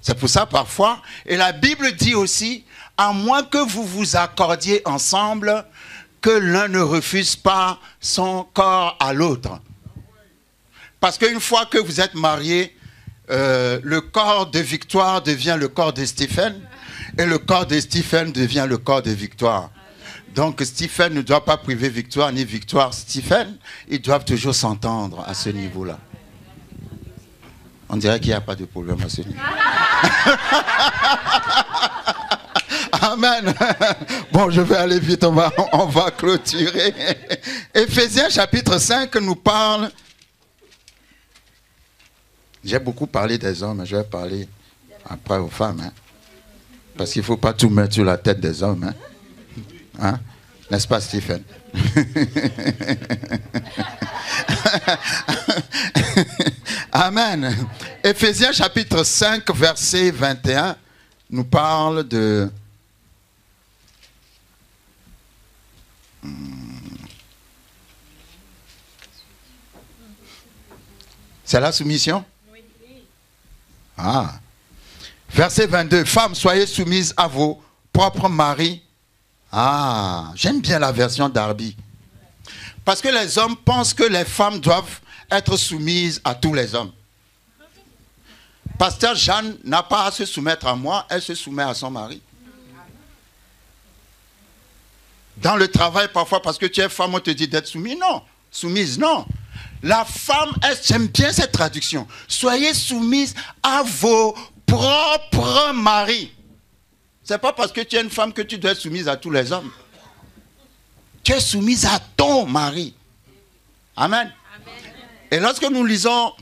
[SPEAKER 3] C'est pour ça parfois, et la Bible dit aussi, à moins que vous vous accordiez ensemble, que l'un ne refuse pas son corps à l'autre. Parce qu'une fois que vous êtes mariés, le corps de Victoire devient le corps de Stephen, et le corps de Stephen devient le corps de Victoire. Donc Stephen ne doit pas priver Victoire, ni Victoire Stephen. Ils doivent toujours s'entendre à ce niveau-là. On dirait qu'il n'y a pas de problème à ce niveau. Amen. Bon, je vais aller vite, on va clôturer. Éphésiens chapitre 5 nous parle. J'ai beaucoup parlé des hommes, je vais parler après aux femmes. Hein. Parce qu'il ne faut pas tout mettre sur la tête des hommes. Hein. Hein? N'est-ce pas, Stephen? Amen. Éphésiens chapitre 5, verset 21, nous parle de... C'est la soumission? Ah. Verset 22. Femmes, soyez soumises à vos propres maris. Ah, j'aime bien la version d'Arby. Parce que les hommes pensent que les femmes doivent être soumises à tous les hommes. Pasteur Jeanne n'a pas à se soumettre à moi, elle se soumet à son mari. Dans le travail, parfois, parce que tu es femme, on te dit d'être soumise. Non, soumise, non. La femme, j'aime bien cette traduction. Soyez soumises à vos propres maris. Ce n'est pas parce que tu es une femme que tu dois être soumise à tous les hommes. Tu es soumise à ton mari. Amen. Amen. Et lorsque nous lisons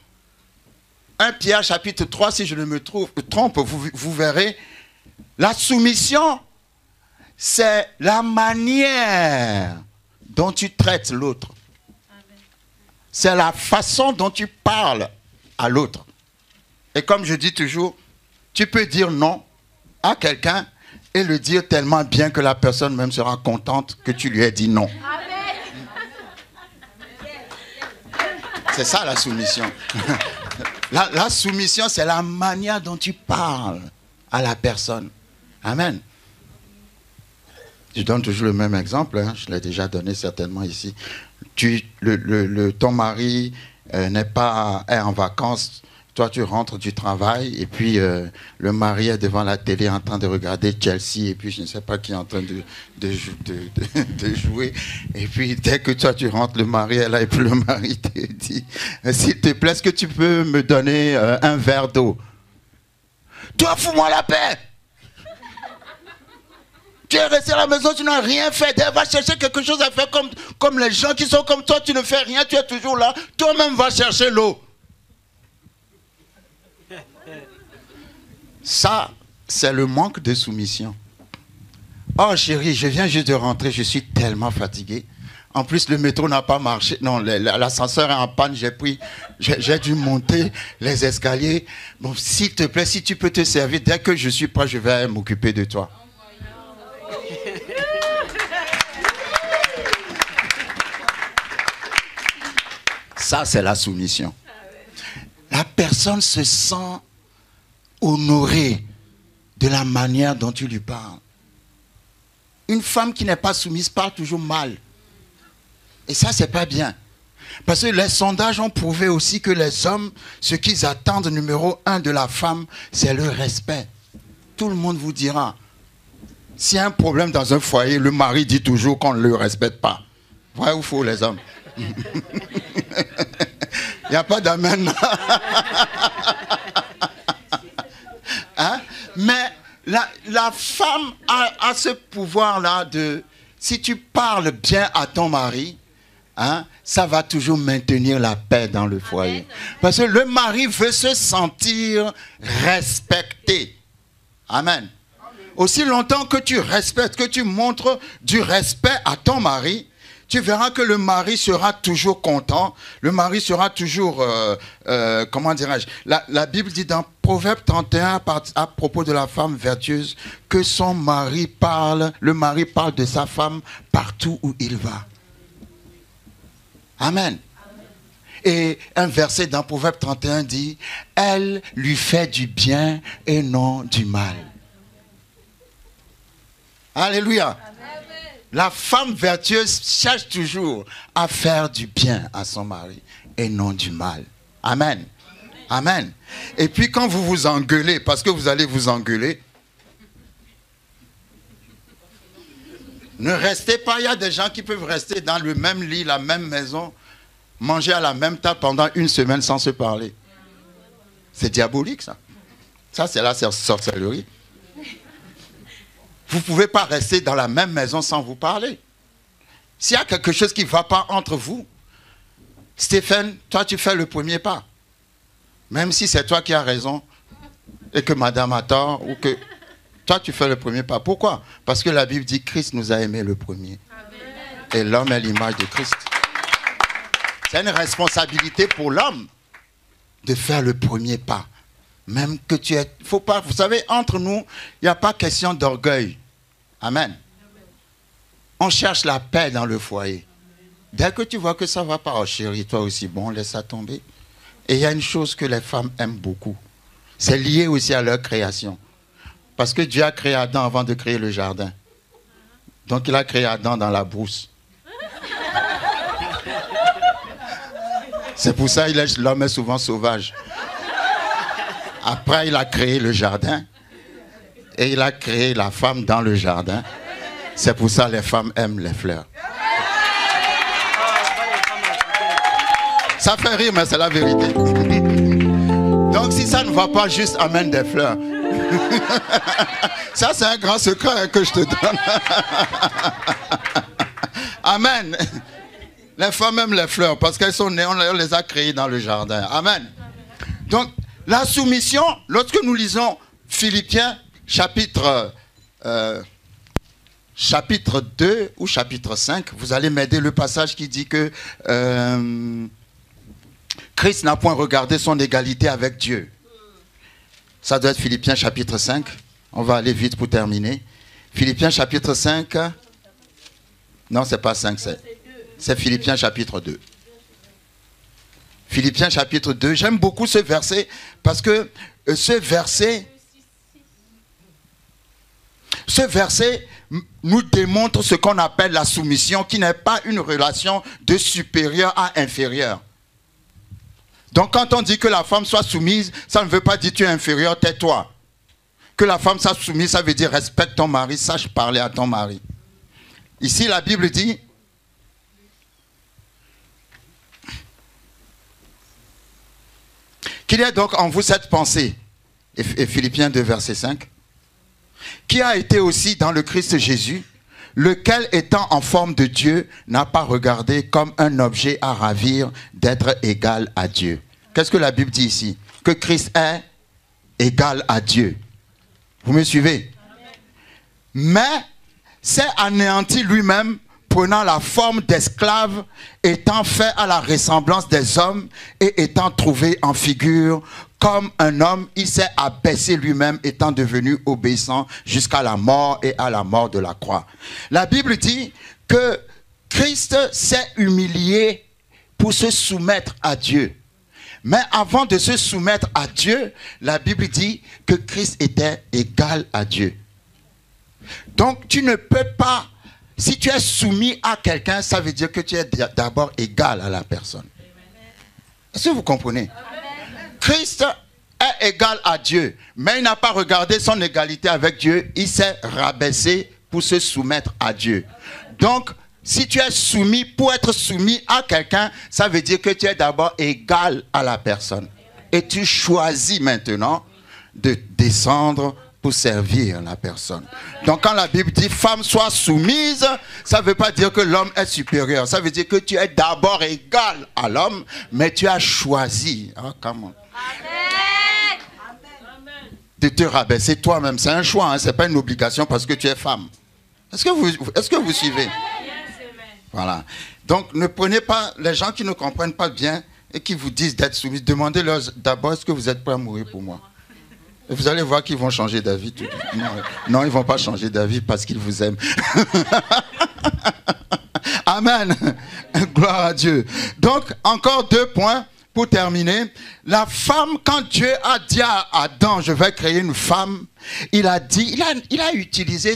[SPEAKER 3] 1 Pierre chapitre 3, si je ne me trompe, vous verrez, la soumission, c'est la manière dont tu traites l'autre. C'est la façon dont tu parles à l'autre. Et comme je dis toujours, tu peux dire non à quelqu'un et le dire tellement bien que la personne même sera contente que tu lui aies dit non. C'est ça la soumission. La soumission, c'est la manière dont tu parles à la personne. Amen. Je donne toujours le même exemple, hein. Je l'ai déjà donné certainement ici. Ton mari est en vacances, toi tu rentres du travail et puis le mari est devant la télé en train de regarder Chelsea et puis je ne sais pas qui est en train de jouer. Et puis dès que toi tu rentres, le mari est là et puis le mari te dit « S'il te plaît, est-ce que tu peux me donner un verre d'eau ?» Toi, fous-moi la paix! Tu es resté à la maison, tu n'as rien fait. Va chercher quelque chose à faire comme les gens qui sont comme toi. Tu ne fais rien, tu es toujours là. Toi-même, va chercher l'eau. Ça, c'est le manque de soumission. Oh chérie, je viens juste de rentrer, je suis tellement fatigué. En plus, le métro n'a pas marché. Non, l'ascenseur est en panne, j'ai dû monter les escaliers. Bon, s'il te plaît, si tu peux te servir, dès que je suis prêt, je vais m'occuper de toi. Ça, c'est la soumission. La personne se sent honorée de la manière dont tu lui parles. Une femme qui n'est pas soumise parle toujours mal. Et ça, c'est pas bien. Parce que les sondages ont prouvé aussi que les hommes, ce qu'ils attendent numéro 1 de la femme, c'est le respect. Tout le monde vous dira, s'il y a un problème dans un foyer, le mari dit toujours qu'on ne le respecte pas. Vrai ou faux, les hommes? Il n'y a pas d'amen. Hein? Mais la femme a ce pouvoir-là de... Si tu parles bien à ton mari, hein, ça va toujours maintenir la paix dans le foyer. Parce que le mari veut se sentir respecté. Amen. Aussi longtemps que tu respectes, que tu montres du respect à ton mari, tu verras que le mari sera toujours content, le mari sera toujours, comment dirais-je, la Bible dit dans Proverbe 31 à propos de la femme vertueuse que le mari parle de sa femme partout où il va. Amen. Et un verset dans Proverbe 31 dit, elle lui fait du bien et non du mal. Alléluia. La femme vertueuse cherche toujours à faire du bien à son mari et non du mal. Amen. Amen. Et puis quand vous vous engueulez, parce que vous allez vous engueuler, ne restez pas. Il y a des gens qui peuvent rester dans le même lit, la même maison, manger à la même table pendant une semaine sans se parler. C'est diabolique ça. Ça c'est la sorcellerie. vous ne pouvez pas rester dans la même maison sans vous parler. S'il y a quelque chose qui ne va pas entre vous, Stéphane, toi tu fais le premier pas. Même si c'est toi qui as raison et que madame a tort ou que toi tu fais le premier pas. Pourquoi? Parce que la Bible dit que Christ nous a aimés le premier. Et l'homme est l'image de Christ. C'est une responsabilité pour l'homme de faire le premier pas. Même que tu es... Faut pas, vous savez, entre nous, il n'y a pas question d'orgueil. Amen. On cherche la paix dans le foyer. Dès que tu vois que ça ne va pas, oh chérie, toi aussi, bon, laisse ça tomber. Et il y a une chose que les femmes aiment beaucoup. C'est lié aussi à leur création. Parce que Dieu a créé Adam avant de créer le jardin. Donc il a créé Adam dans la brousse. C'est pour ça que l'homme est souvent sauvage. Après, il a créé le jardin. Et il a créé la femme dans le jardin. C'est pour ça que les femmes aiment les fleurs. Ça fait rire, mais c'est la vérité. Donc si ça ne va pas, juste amène des fleurs. Ça, c'est un grand secret que je te donne. Amen. Les femmes aiment les fleurs parce qu'elles sont nées, on les a créées dans le jardin. Amen. Donc, la soumission, lorsque nous lisons Philippiens chapitre 2 ou chapitre 5, vous allez m'aider le passage qui dit que Christ n'a point regardé son égalité avec Dieu. Ça doit être Philippiens chapitre 5. On va aller vite pour terminer. Philippiens chapitre 5. Non, c'est pas 5, c'est Philippiens chapitre 2. Philippiens chapitre 2. J'aime beaucoup ce verset parce que ce verset nous démontre ce qu'on appelle la soumission, qui n'est pas une relation de supérieur à inférieur. Donc quand on dit que la femme soit soumise, ça ne veut pas dire tu es inférieur, tais-toi. Que la femme soit soumise, ça veut dire respecte ton mari, sache parler à ton mari. Ici, la Bible dit qu'il y a donc en vous cette pensée, et Philippiens 2, verset 5, qui a été aussi dans le Christ Jésus, lequel étant en forme de Dieu, n'a pas regardé comme un objet à ravir d'être égal à Dieu. Qu'est-ce que la Bible dit ici? Que Christ est égal à Dieu. Vous me suivez? Mais s'est anéanti lui-même, prenant la forme d'esclave, étant fait à la ressemblance des hommes et étant trouvé en figure comme un homme, il s'est abaissé lui-même, étant devenu obéissant jusqu'à la mort et à la mort de la croix. La Bible dit que Christ s'est humilié pour se soumettre à Dieu. Mais avant de se soumettre à Dieu, la Bible dit que Christ était égal à Dieu. Donc tu ne peux pas, si tu es soumis à quelqu'un, ça veut dire que tu es d'abord égal à la personne. Est-ce que vous comprenez? Christ est égal à Dieu, mais il n'a pas regardé son égalité avec Dieu, il s'est rabaissé pour se soumettre à Dieu. Donc, si tu es soumis, pour être soumis à quelqu'un, ça veut dire que tu es d'abord égal à la personne. Et tu choisis maintenant de descendre pour servir la personne. Donc quand la Bible dit femme soit soumise, ça ne veut pas dire que l'homme est supérieur. Ça veut dire que tu es d'abord égal à l'homme, mais tu as choisi de te rabaisser toi-même. C'est un choix, hein? Ce n'est pas une obligation parce que tu es femme. Est-ce que vous suivez? Voilà. Donc ne prenez pas les gens qui ne comprennent pas bien et qui vous disent d'être soumis. Demandez-leur d'abord, est-ce que vous êtes prêts à mourir pour moi? Et vous allez voir qu'ils vont changer d'avis. Non, ils ne vont pas changer d'avis parce qu'ils vous aiment. Amen. Gloire à Dieu. Donc, encore 2 points pour terminer. La femme, quand Dieu a dit à Adam, je vais créer une femme, il a dit, il a utilisé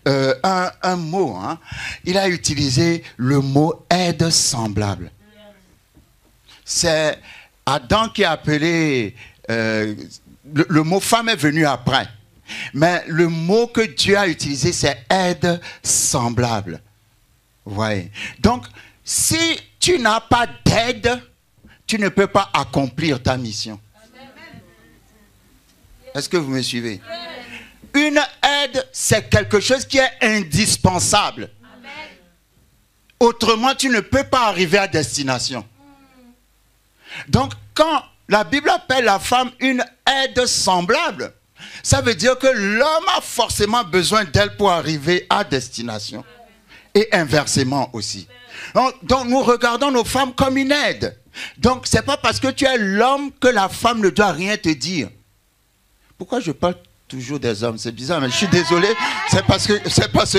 [SPEAKER 3] un mot. Hein. Il a utilisé le mot aide semblable. C'est Adam qui a appelé... le mot femme est venu après. Mais le mot que Dieu a utilisé, c'est aide semblable. Ouais. Donc, si tu n'as pas d'aide, tu ne peux pas accomplir ta mission. Est-ce que vous me suivez? Une l'aide, c'est quelque chose qui est indispensable. Amen. Autrement, tu ne peux pas arriver à destination. Donc, quand la Bible appelle la femme une aide semblable, ça veut dire que l'homme a forcément besoin d'elle pour arriver à destination. Et inversement aussi. Donc, nous regardons nos femmes comme une aide. Donc, ce n'est pas parce que tu es l'homme que la femme ne doit rien te dire. Pourquoi je parle toujours des hommes? C'est bizarre, mais je suis désolé. C'est parce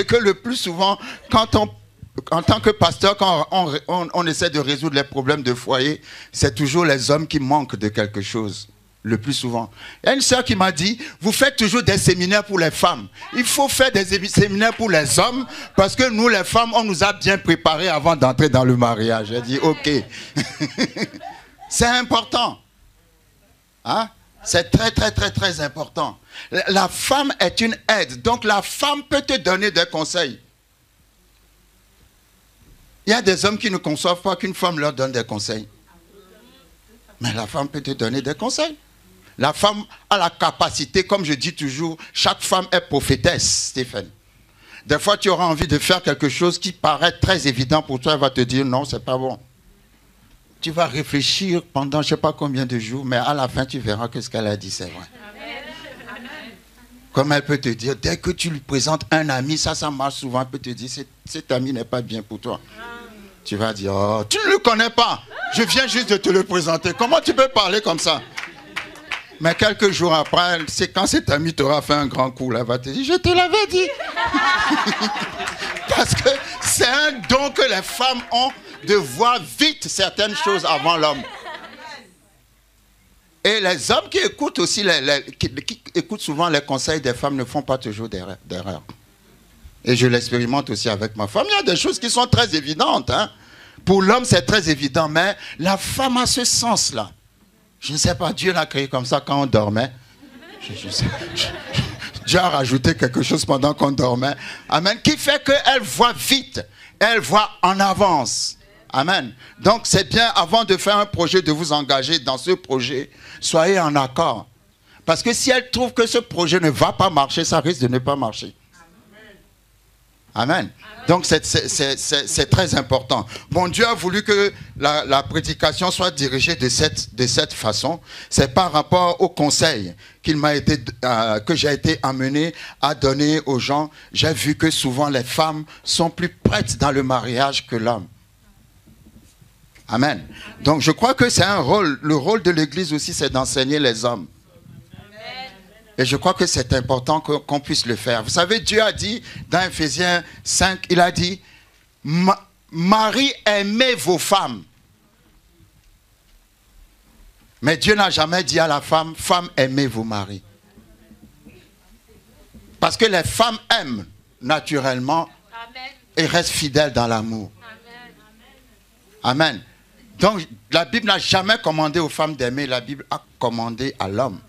[SPEAKER 3] que le plus souvent, en tant que pasteur, quand on essaie de résoudre les problèmes de foyer, c'est toujours les hommes qui manquent de quelque chose. Le plus souvent. Il y a une sœur qui m'a dit, vous faites toujours des séminaires pour les femmes. Il faut faire des séminaires pour les hommes parce que nous, les femmes, on nous a bien préparés avant d'entrer dans le mariage. J'ai dit, ok. C'est important. Hein? C'est très, très, très, très important. La femme est une aide. Donc, la femme peut te donner des conseils. Il y a des hommes qui ne conçoivent pas qu'une femme leur donne des conseils. Mais la femme peut te donner des conseils. La femme a la capacité, comme je dis toujours, chaque femme est prophétesse, Stéphane. Des fois, tu auras envie de faire quelque chose qui paraît très évident pour toi, elle va te dire non, c'est pas bon. Tu vas réfléchir pendant je ne sais pas combien de jours, mais à la fin, tu verras que ce qu'elle a dit, c'est vrai. Amen. Comme elle peut te dire, dès que tu lui présentes un ami, ça marche souvent, elle peut te dire, cet ami n'est pas bien pour toi. Tu vas dire, oh, tu ne le connais pas. Je viens juste de te le présenter. Comment tu peux parler comme ça? Mais quelques jours après, c'est quand cet ami t'aura fait un grand coup, là, elle va te dire, je te l'avais dit. Parce que c'est un don que les femmes ont de voir vite certaines choses avant l'homme. Et les hommes qui écoutent aussi, qui écoutent souvent les conseils des femmes ne font pas toujours d'erreur. Et je l'expérimente aussi avec ma femme. Il y a des choses qui sont très évidentes. Hein. Pour l'homme, c'est très évident. Mais la femme a ce sens-là. Je ne sais pas, Dieu l'a créé comme ça quand on dormait. Dieu a rajouté quelque chose pendant qu'on dormait. Amen. Qui fait qu'elle voit vite. Elle voit en avance. Amen. Donc c'est bien, avant de faire un projet, de vous engager dans ce projet. Soyez en accord. Parce que si elle trouve que ce projet ne va pas marcher, ça risque de ne pas marcher. Amen. Donc c'est très important. Bon, Dieu a voulu que la prédication soit dirigée de cette façon. C'est par rapport au conseil que j'ai été amené à donner aux gens. J'ai vu que souvent les femmes sont plus prêtes dans le mariage que l'homme. Amen. Donc je crois que c'est un rôle. Le rôle de l'Église aussi, c'est d'enseigner les hommes. Et je crois que c'est important qu'on puisse le faire. Vous savez, Dieu a dit dans Ephésiens 5, il a dit, Marie, aimez vos femmes. Mais Dieu n'a jamais dit à la femme, femme, aimez vos maris. Parce que les femmes aiment naturellement. Amen. Et restent fidèles dans l'amour. Amen. Amen. Donc, la Bible n'a jamais commandé aux femmes d'aimer, la Bible a commandé à l'homme.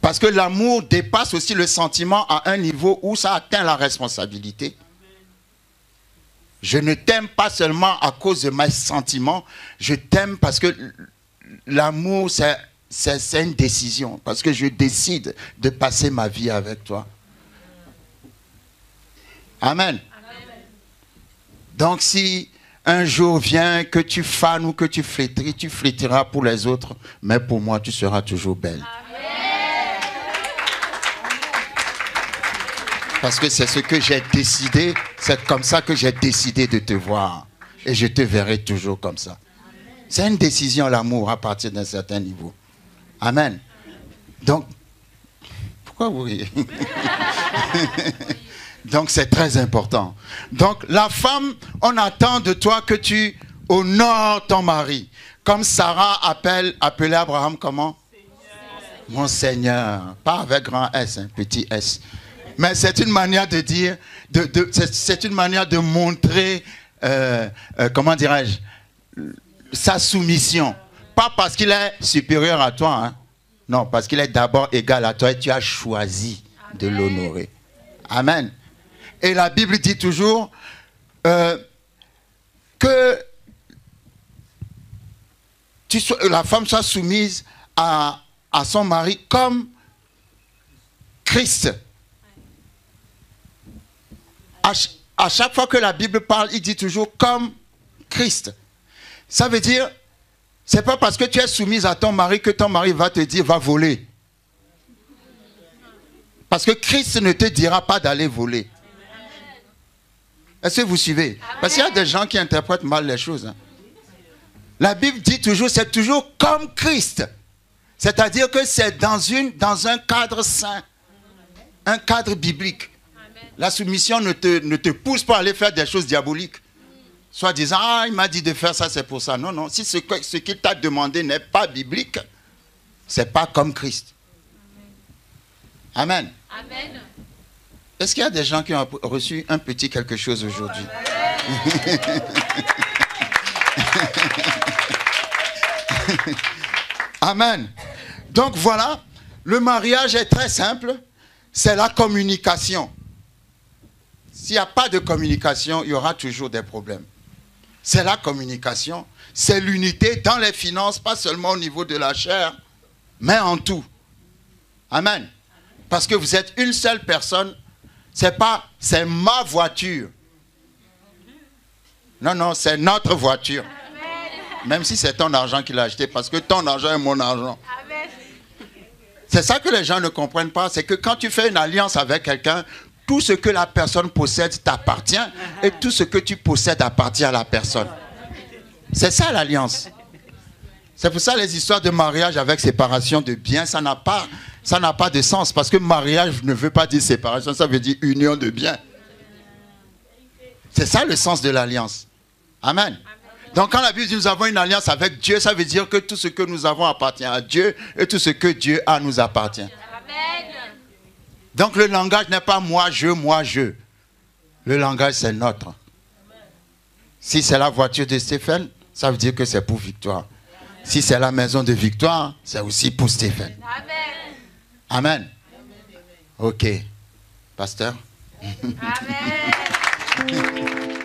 [SPEAKER 3] Parce que l'amour dépasse aussi le sentiment à un niveau où ça atteint la responsabilité. Je ne t'aime pas seulement à cause de mes sentiments, je t'aime parce que l'amour, c'est une décision. Parce que je décide de passer ma vie avec toi. Amen. Donc si un jour vient que tu fanes ou que tu flétris, tu flétriras pour les autres, mais pour moi, tu seras toujours belle. Parce que c'est ce que j'ai décidé, c'est comme ça que j'ai décidé de te voir. Et je te verrai toujours comme ça. C'est une décision, l'amour, à partir d'un certain niveau. Amen. Donc, pourquoi vous riez? Donc, c'est très important. Donc, la femme, on attend de toi que tu honores ton mari. Comme Sarah appelait Abraham comment? Seigneur. Mon Seigneur. Pas avec grand S, hein, petit S. Mais c'est une manière de dire, c'est une manière de montrer, comment dirais-je, sa soumission. Pas parce qu'il est supérieur à toi, hein. Non, parce qu'il est d'abord égal à toi et tu as choisi de l'honorer. Amen. Et la Bible dit toujours que la femme soit soumise à son mari comme Christ. À chaque fois que la Bible parle, il dit toujours comme Christ. Ça veut dire, c'est pas parce que tu es soumise à ton mari que ton mari va te dire va voler. Parce que Christ ne te dira pas d'aller voler. Est-ce que vous suivez? Parce qu'il y a des gens qui interprètent mal les choses. La Bible dit toujours, c'est toujours comme Christ. C'est-à-dire que c'est dans un cadre saint, un cadre biblique. La soumission ne te pousse pas à aller faire des choses diaboliques. Soit disant, ah, il m'a dit de faire ça, c'est pour ça. Non, non, si ce qu'il t'a demandé n'est pas biblique, c'est pas comme Christ. Amen. Amen. Est-ce qu'il y a des gens qui ont reçu un petit quelque chose aujourd'hui? Amen. Donc voilà, le mariage est très simple, c'est la communication. S'il n'y a pas de communication, il y aura toujours des problèmes. C'est la communication, c'est l'unité dans les finances, pas seulement au niveau de la chair, mais en tout. Amen. Parce que vous êtes une seule personne, c'est ma voiture. Non, non, c'est notre voiture. Même si c'est ton argent qu'il a acheté, parce que ton argent est mon argent. C'est ça que les gens ne comprennent pas, c'est que quand tu fais une alliance avec quelqu'un, tout ce que la personne possède t'appartient et tout ce que tu possèdes appartient à la personne. C'est ça l'alliance. C'est pour ça les histoires de mariage avec séparation de biens, ça n'a pas de sens. Parce que mariage ne veut pas dire séparation, ça veut dire union de biens. C'est ça le sens de l'alliance. Amen. Donc quand la Bible dit nous avons une alliance avec Dieu, ça veut dire que tout ce que nous avons appartient à Dieu et tout ce que Dieu a nous appartient. Amen. Donc le langage n'est pas moi, je. Le langage c'est notre. Si c'est la voiture de Stéphane, ça veut dire que c'est pour Victoire. Si c'est la maison de Victoire, c'est aussi pour Stéphane. Amen. Ok. Pasteur. Amen.